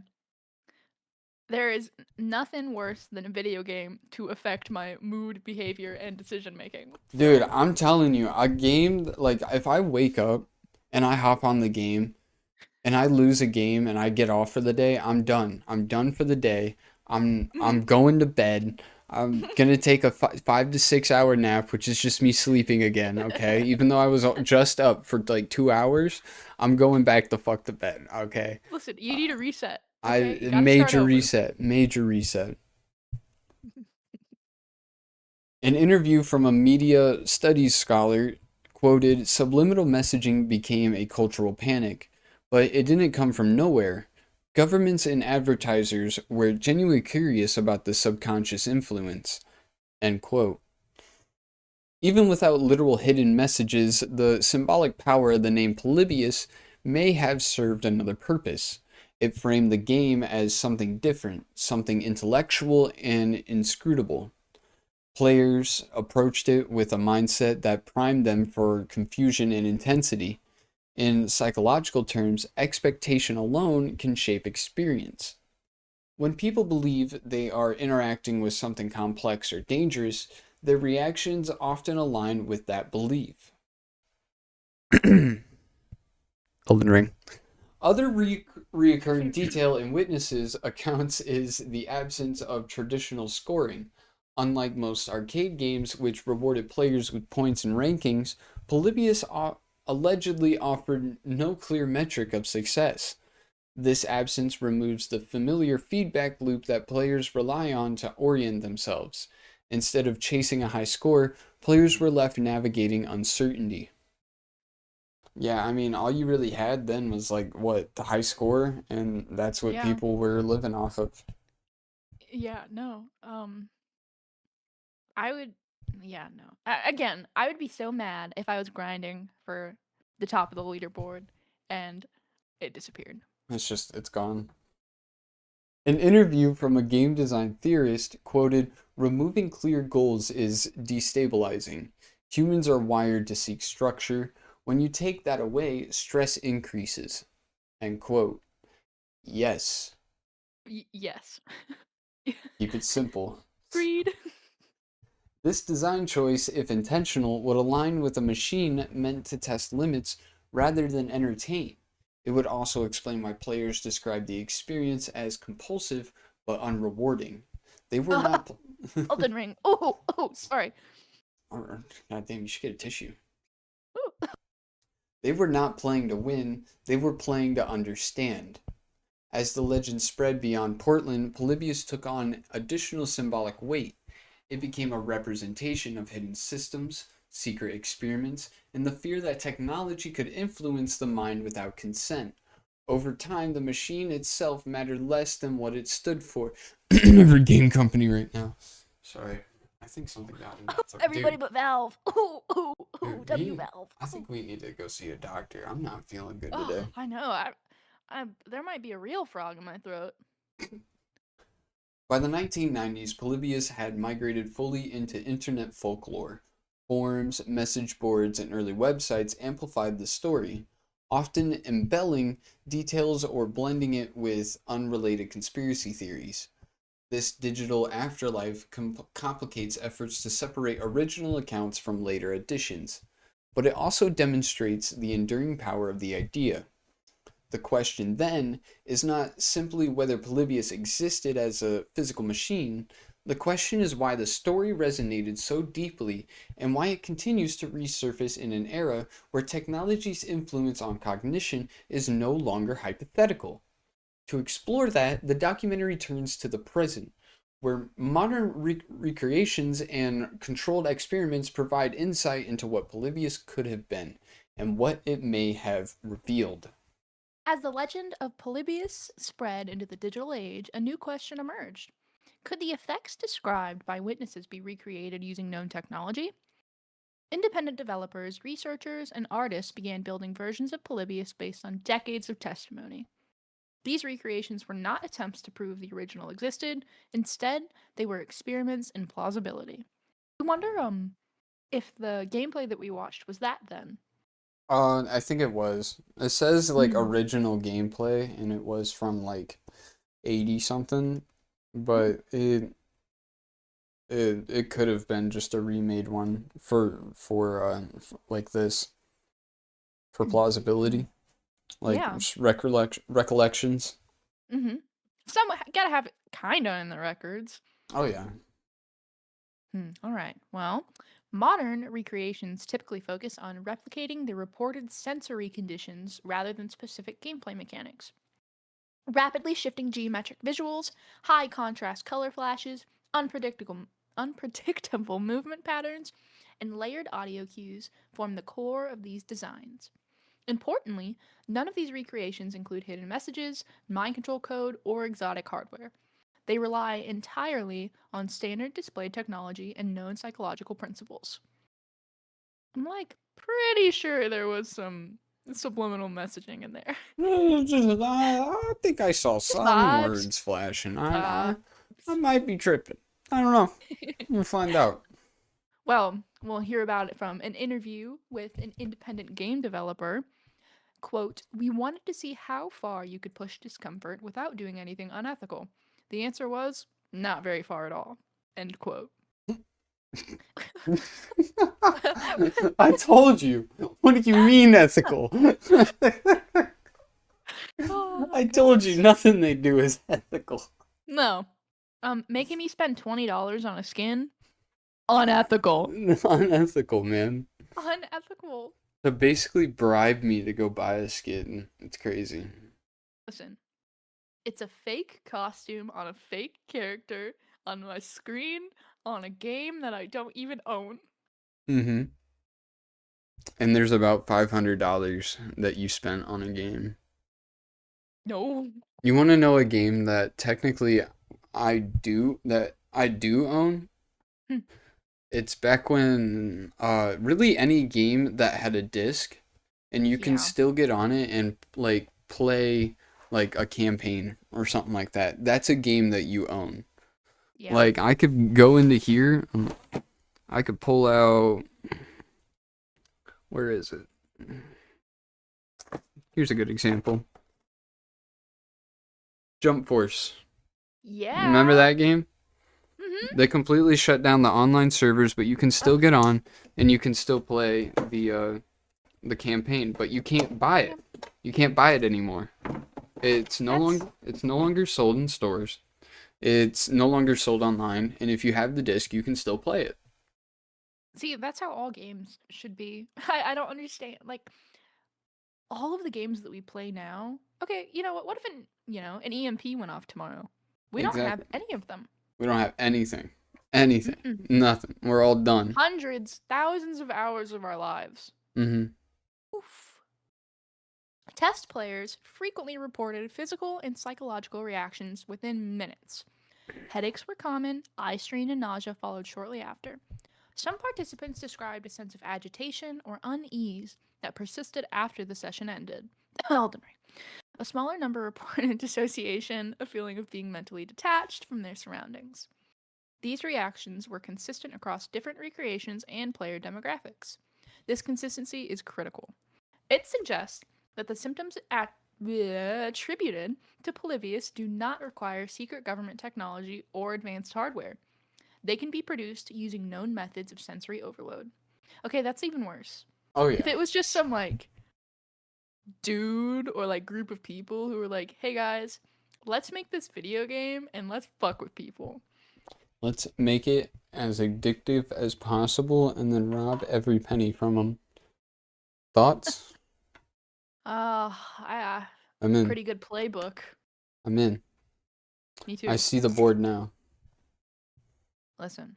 There is nothing worse than a video game to affect my mood, behavior, and decision making. Dude, So, I'm telling you, a game, like, if I wake up and I hop on the game and I lose a game and I get off for the day, I'm done. I'm done for the day. I'm mhm. going to bed. I'm gonna take a 5 to 6 hour nap, which is just me sleeping again. Okay, even though I was just up for like 2 hours, I'm going back the fuck to bed. Okay, Listen, you need a reset. Okay, I you gotta start major over. reset, major reset. An interview from a media studies scholar quoted, "Subliminal messaging became a cultural panic, but it didn't come from nowhere. Governments and advertisers were genuinely curious about the subconscious influence." End quote. Even without literal hidden messages, the symbolic power of the name Polybius may have served another purpose. It framed the game as something different, something intellectual and inscrutable. Players approached it with a mindset that primed them for confusion and intensity. In psychological terms, expectation alone can shape experience. When people believe they are interacting with something complex or dangerous, their reactions often align with that belief. Elden Ring. Other reoccurring detail in witnesses' accounts is the absence of traditional scoring. Unlike most arcade games, which rewarded players with points and rankings, Polybius allegedly offered no clear metric of success. This absence removes the familiar feedback loop that players rely on to orient themselves. Instead of chasing a high score, players were left navigating uncertainty. Yeah, I mean, all you really had then was like what, the high score, and that's what Yeah. people were living off of. Yeah, no. I would, yeah, no. Again, I would be so mad if I was grinding for the top of the leaderboard and it disappeared. It's gone. An interview from a game design theorist quoted, "Removing clear goals is destabilizing. Humans are wired to seek structure. When you take that away, stress increases." End quote. Yes, Yes. keep it simple. Agreed. This design choice, if intentional, would align with a machine meant to test limits rather than entertain. It would also explain why players describe the experience as compulsive but unrewarding. They were not. Elden Ring. Oh, sorry. God damn, you should get a tissue. Ooh. They were not playing to win, they were playing to understand. As the legend spread beyond Portland, Polybius took on additional symbolic weight. It became a representation of hidden systems, secret experiments, and the fear that technology could influence the mind without consent. Over time, the machine itself mattered less than what it stood for. Every game company right now. Sorry. I think something got in that throat. Everybody Dude, but Valve. Ooh, W dude, Valve. I think we need to go see a doctor. I'm not feeling good Oh, today. I know. There might be a real frog in my throat. By the 1990s, Polybius had migrated fully into internet folklore. Forums, message boards, and early websites amplified the story, often embelling details or blending it with unrelated conspiracy theories. This digital afterlife complicates efforts to separate original accounts from later additions, but it also demonstrates the enduring power of the idea. The question then is not simply whether Polybius existed as a physical machine. The question is why the story resonated so deeply and why it continues to resurface in an era where technology's influence on cognition is no longer hypothetical. To explore that, the documentary turns to the present, where modern recreations and controlled experiments provide insight into what Polybius could have been and what it may have revealed. As the legend of Polybius spread into the digital age, a new question emerged. Could the effects described by witnesses be recreated using known technology? Independent developers, researchers, and artists began building versions of Polybius based on decades of testimony. These recreations were not attempts to prove the original existed, instead, they were experiments in plausibility. I wonder if the gameplay that we watched was that then. I think it was. It says like Hmm. original gameplay, and it was from like 80 something, but it could have been just a remade one like this for plausibility, like Yeah. recollections. Mm-hmm. Some gotta have it kinda in the records. Oh yeah. All right. Well, modern recreations typically focus on replicating the reported sensory conditions rather than specific gameplay mechanics. Rapidly shifting geometric visuals, high contrast color flashes, unpredictable movement patterns, and layered audio cues form the core of these designs. Importantly, none of these recreations include hidden messages, mind control code, or exotic hardware. They rely entirely on standard display technology and known psychological principles. I'm like pretty sure there was some Subliminal messaging in there. I think I saw Just some vibes. words flashing. I Vibes. might be tripping. I don't know. We'll find out. Well, we'll hear about it from an interview with an independent game developer. Quote, "We wanted to see how far you could push discomfort without doing anything unethical. The answer was not very far at all." End quote. I told you. What do you mean ethical? Oh, I told you goodness. nothing they do is ethical. No. Making me spend $20 on a skin? Unethical. Unethical, man. Unethical. So basically bribe me to go buy a skin. It's crazy. Listen, it's a fake costume on a fake character on my screen on a game that I don't even own. Mm-hmm. And there's about $500 that you spent on a game. No. You want to know a game that technically I do own? Hmm. It's back when really any game that had a disc and you can Yeah. still get on it and like play like a campaign or something like that. That's a game that you own. Yeah. Like I could go into here, I could pull out, where is it? Here's a good example. Jump Force. Remember Yeah. that game? Mm-hmm. They completely shut down the online servers, but you can still get on and you can still play the campaign, but you can't buy it. You can't buy it anymore. It's no That's longer sold in stores. It's no longer sold online, and if you have the disc, you can still play it. See, that's how all games should be. I don't understand. Like, all of the games that we play now. Okay, you know what? What if an EMP went off tomorrow? We don't have Exactly. any of them. We don't have anything. Anything. Mm-mm. Nothing. We're all done. Hundreds, thousands of hours of our lives. Mm-hmm. Oof. Test players frequently reported physical and psychological reactions within minutes. Headaches were common, eye strain and nausea followed shortly after. Some participants described a sense of agitation or unease that persisted after the session ended. Elden Ring. A smaller number reported dissociation, a feeling of being mentally detached from their surroundings. These reactions were consistent across different recreations and player demographics. This consistency is critical. It suggests that the symptoms attributed to Polybius do not require secret government technology or advanced hardware. They can be produced using known methods of sensory overload. Okay, that's even worse. Oh If yeah. it was just some like dude or like group of people who were like, "Hey guys, let's make this video game and let's fuck with people." Let's make it as addictive as possible and then rob every penny from them. Thoughts? I I'm in. pretty good playbook. I'm in. Me I too. see the board now. Listen,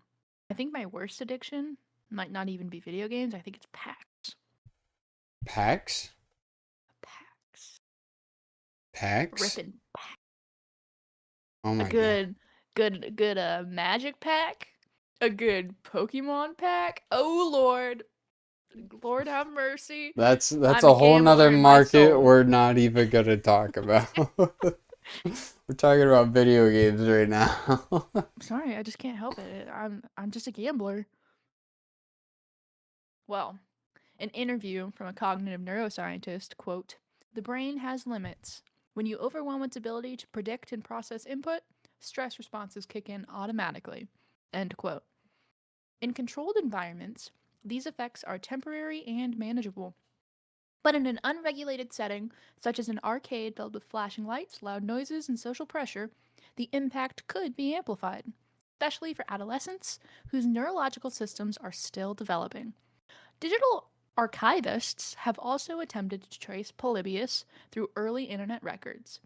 I think my worst addiction might not even be video games. I think it's packs. Packs? Packs. Packs? Ripping Oh a my god. good magic pack, a good Pokemon pack. Oh Lord, Lord have mercy. That's I'm a a whole nother gambler in my market soul. we're not even gonna talk about. We're talking about video games right now. Sorry, I just can't help it. I'm just a gambler. Well, an interview from a cognitive neuroscientist, quote, "The brain has limits. When you overwhelm its ability to predict and process input, stress responses kick in automatically." End quote. In controlled environments, these effects are temporary and manageable. But in an unregulated setting, such as an arcade filled with flashing lights, loud noises, and social pressure, the impact could be amplified, especially for adolescents whose neurological systems are still developing. Digital archivists have also attempted to trace Polybius through early internet records.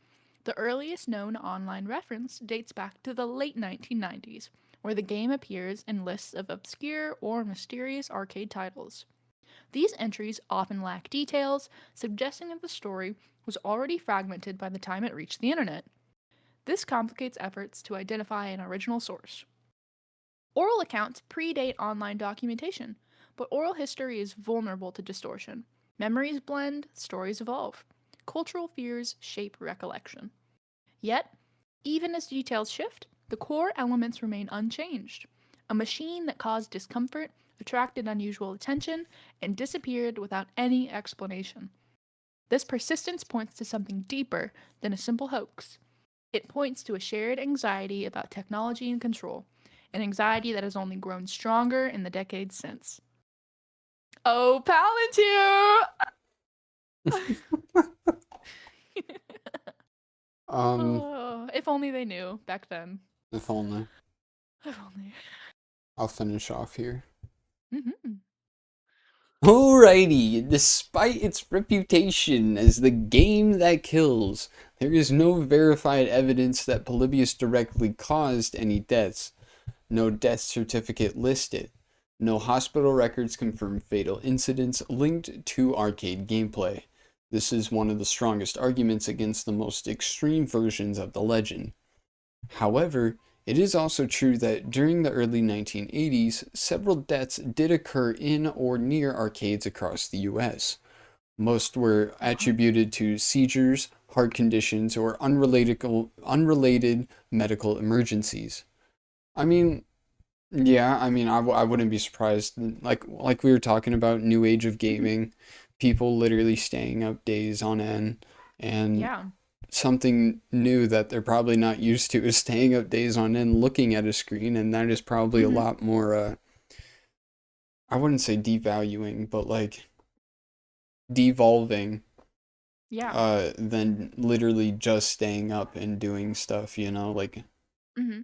The earliest known online reference dates back to the late 1990s, where the game appears in lists of obscure or mysterious arcade titles. These entries often lack details, suggesting that the story was already fragmented by the time it reached the internet. This complicates efforts to identify an original source. Oral accounts predate online documentation, but oral history is vulnerable to distortion. Memories blend, stories evolve. Cultural fears shape recollection. Yet, even as details shift, the core elements remain unchanged. A machine that caused discomfort, attracted unusual attention, and disappeared without any explanation. This persistence points to something deeper than a simple hoax. It points to a shared anxiety about technology and control, an anxiety that has only grown stronger in the decades since. Oh, Palantir! Um, Oh, if only they knew back then. if only. If only. I'll finish off here. Mm-hmm. Alrighty, despite its reputation as the game that kills, there is no verified evidence that Polybius directly caused any deaths. No death certificate listed. No hospital records confirm fatal incidents linked to arcade gameplay. This is one of the strongest arguments against the most extreme versions of the legend. However, it is also true that during the early 1980s, several deaths did occur in or near arcades across the US. Most were attributed to seizures, heart conditions, or unrelated medical emergencies. I mean, yeah, I wouldn't be surprised. Like we were talking about, new age of Mm-hmm. gaming, people literally staying up days on end, and Yeah. something new that they're probably not used to is staying up days on end looking at a screen, and that is probably a Mm-hmm. lot more, I wouldn't say devaluing, but like devolving, Yeah. than literally just staying up and doing stuff, like, Mm-hmm.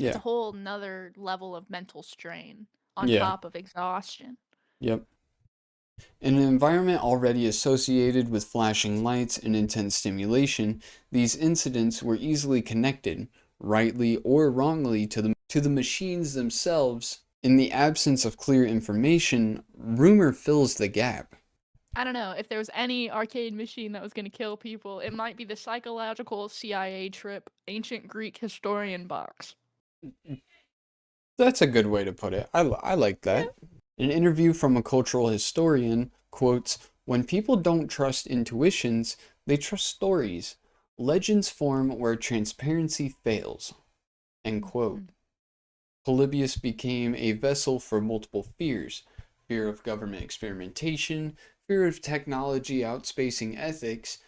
It's yeah, a whole nother level of mental strain on yeah, top of exhaustion. yep. In an environment already associated with flashing lights and intense stimulation, these incidents were easily connected, rightly or wrongly, to the machines themselves. In the absence of clear information, rumor fills the gap. I don't know, if there was any arcade machine that was going to kill people, it might be the psychological CIA trip ancient Greek historian box. That's a good way to put it. I like Yeah. that. An interview from a cultural historian quotes, "When people don't trust intuitions, they trust stories. Legends form where transparency fails." End quote. Mm-hmm. Polybius became a vessel for multiple fears: fear of government experimentation, fear of technology outspacing ethics,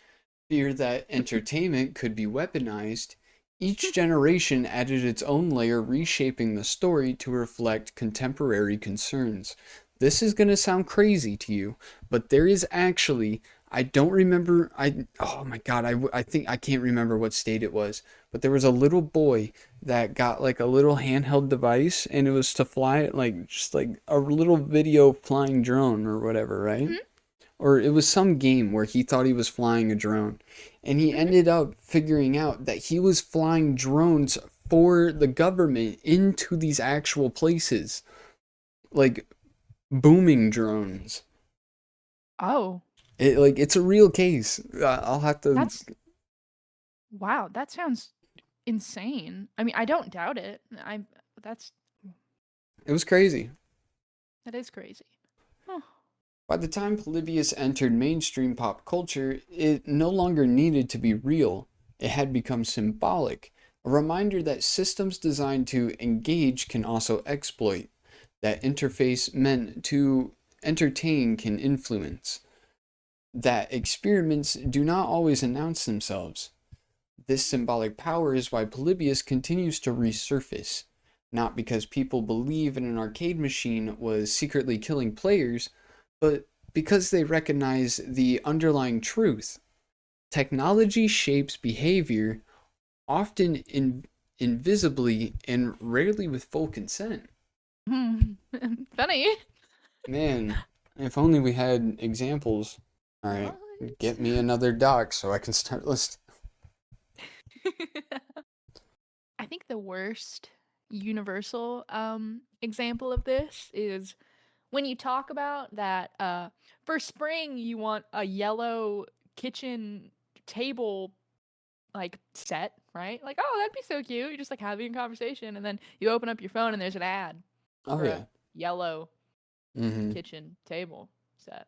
fear that entertainment could be weaponized. Each generation added its own layer, reshaping the story to reflect contemporary concerns. This is going to sound crazy to you, but there is actually, I don't remember, oh my God, I think I can't remember what state it was, but there was a little boy that got like a little handheld device, and it was to fly, like, just like a little video flying drone or whatever, right? Mm-hmm. Or it was some game where he thought he was flying a drone, and he Mm-hmm. ended up figuring out that he was flying drones for the government into these actual places, like booming drones. Oh, It's a real case. I'll have to. that's wow. That sounds insane. I mean, I don't doubt it. That's It was crazy. that is crazy. Oh. By the time Polybius entered mainstream pop culture, it no longer needed to be real. It had become symbolic, a reminder that systems designed to engage can also exploit, that interface meant to entertain can influence, that experiments do not always announce themselves. This symbolic power is why Polybius continues to resurface, not because people believe in an arcade machine was secretly killing players, but because they recognize the underlying truth. Technology shapes behavior, often invisibly and rarely with full consent. Hmm. Funny. Man, if only we had examples. All right, What? get me another doc so I can start listing. I think the worst universal example of this is when you talk about that for spring you want a yellow kitchen table like set, right? Like, oh, that'd be so cute. You're just like having a conversation and then you open up your phone and there's an ad Oh for a yeah. yellow Mm-hmm. kitchen table set.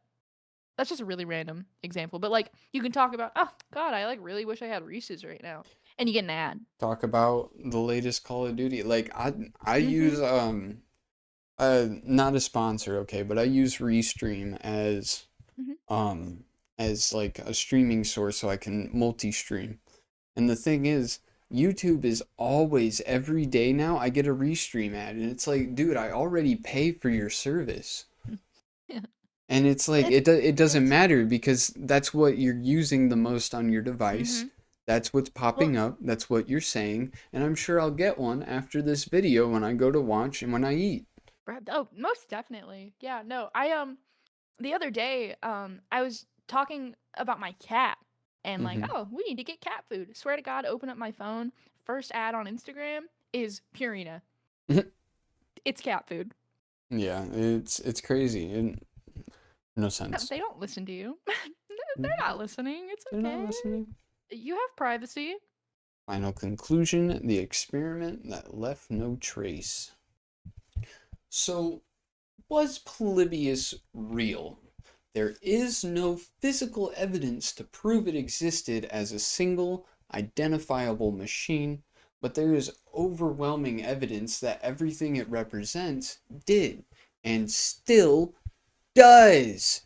That's just a really random example. But like you can talk about, oh God, I like really wish I had Reese's right now, and you get an ad. Talk about the latest Call of Duty. Like I Mm-hmm. use not a sponsor, okay, but I use Restream Mm-hmm. um as like a streaming source so I can multi-stream. And the thing is, YouTube is always every day now I get a Restream ad and it's like, dude, I already pay for your service. Yeah. And it's like It's it doesn't it's matter because that's what you're using the most on your device. mm-hmm. That's what's Well, popping up. That's what you're saying. And I'm sure I'll get one after this video when I go to watch and when I eat. oh, most definitely. Yeah, no. I the other day, I was talking about my cat and like, Hmm. oh, we need to get cat food. Swear to God, open up my phone. First ad on Instagram is Purina. It's cat food. Yeah, it's crazy. No No, sense. they don't listen to you. They're not listening. It's They're not okay. listening. You have privacy. Final conclusion, the experiment that left no trace. So, was Polybius real? There is no physical evidence to prove it existed as a single, identifiable machine, but there is overwhelming evidence that everything it represents did, and still does.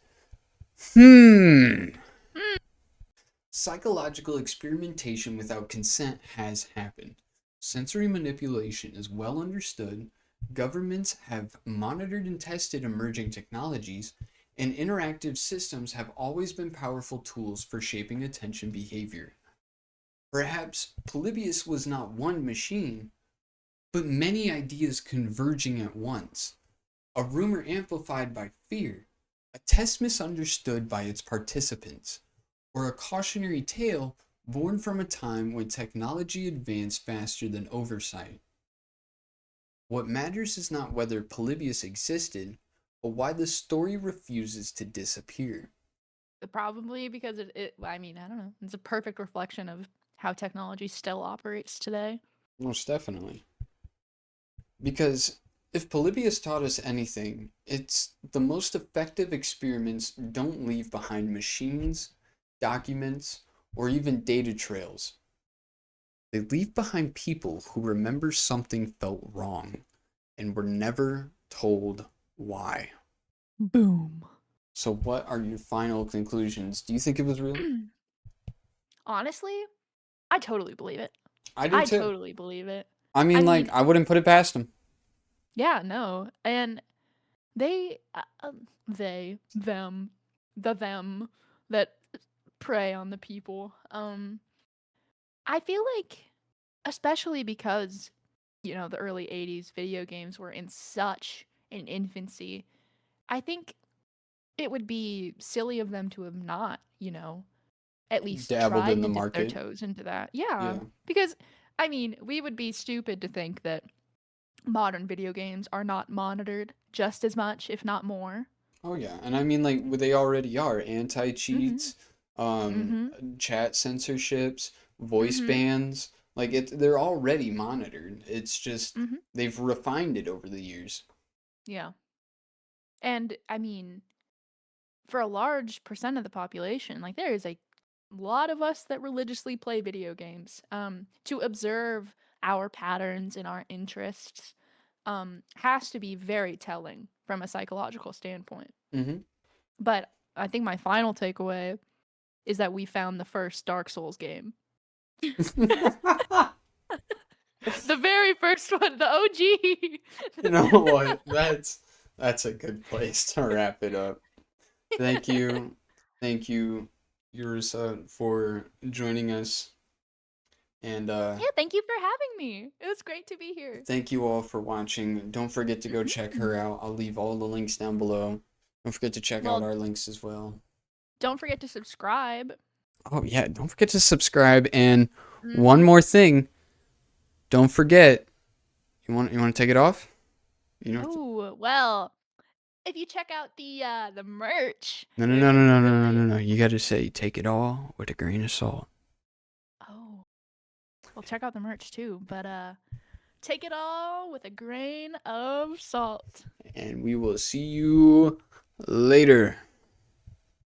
Hmm. Mm. Psychological experimentation without consent has happened. Sensory manipulation is well understood. Governments have monitored and tested emerging technologies, and interactive systems have always been powerful tools for shaping attention behavior. Perhaps Polybius was not one machine, but many ideas converging at once. A rumor amplified by fear, a test misunderstood by its participants, or a cautionary tale born from a time when technology advanced faster than oversight. What matters is not whether Polybius existed, but why the story refuses to disappear. Probably because I mean, I don't know. It's a perfect reflection of how technology still operates today. Most definitely. Because if Polybius taught us anything, it's the most effective experiments don't leave behind machines, documents, or even data trails. They leave behind people who remember something felt wrong and were never told why. Boom. So, what are your final conclusions? Do you think it was real? Honestly, I totally believe it. I do I too. totally believe it. I I mean, like, mean, I wouldn't put it past him. yeah, no. And they, them, them that prey on the people. I feel like, especially because, the early 80s video games were in such an infancy, I think it would be silly of them to have not, at least Dabbled in tried the to dip their market. toes into that. Yeah. Yeah. Because, I mean, we would be stupid to think that modern video games are not monitored just as much, if not more. Oh, yeah. And I mean, like, they already are Mm-hmm. anti-cheats, Mm-hmm. chat censorships, voice Mm-hmm. bans. Like, they're already monitored. It's just Mm-hmm. they've refined it over the years. Yeah. And I mean, for a large percent of the population, like there is a lot of us that religiously play video games. To observe our patterns and our interests has to be very telling from a psychological standpoint. Hmm. But I think my final takeaway is that we found the first Dark Souls game. The very first one, the OG. You know what? That's a good place to wrap it up. Thank you. Thank you, Ursa, for joining us. And Yeah, thank you for having me. It was great to be here. thank you all for watching. Don't forget to go check Mhm. her out. I'll leave all the links down below. Don't forget to check out Well, our links as well. don't forget to subscribe. Oh yeah, don't forget to subscribe. And one Mm-hmm. more thing, don't forget. You want to take it off? You know. Oh, well, if you check out the merch, No no there's no a no no no no really no no. You gotta say take it all with a grain of salt. oh, well, check out the merch too, but take it all with a grain of salt. And we will see you later.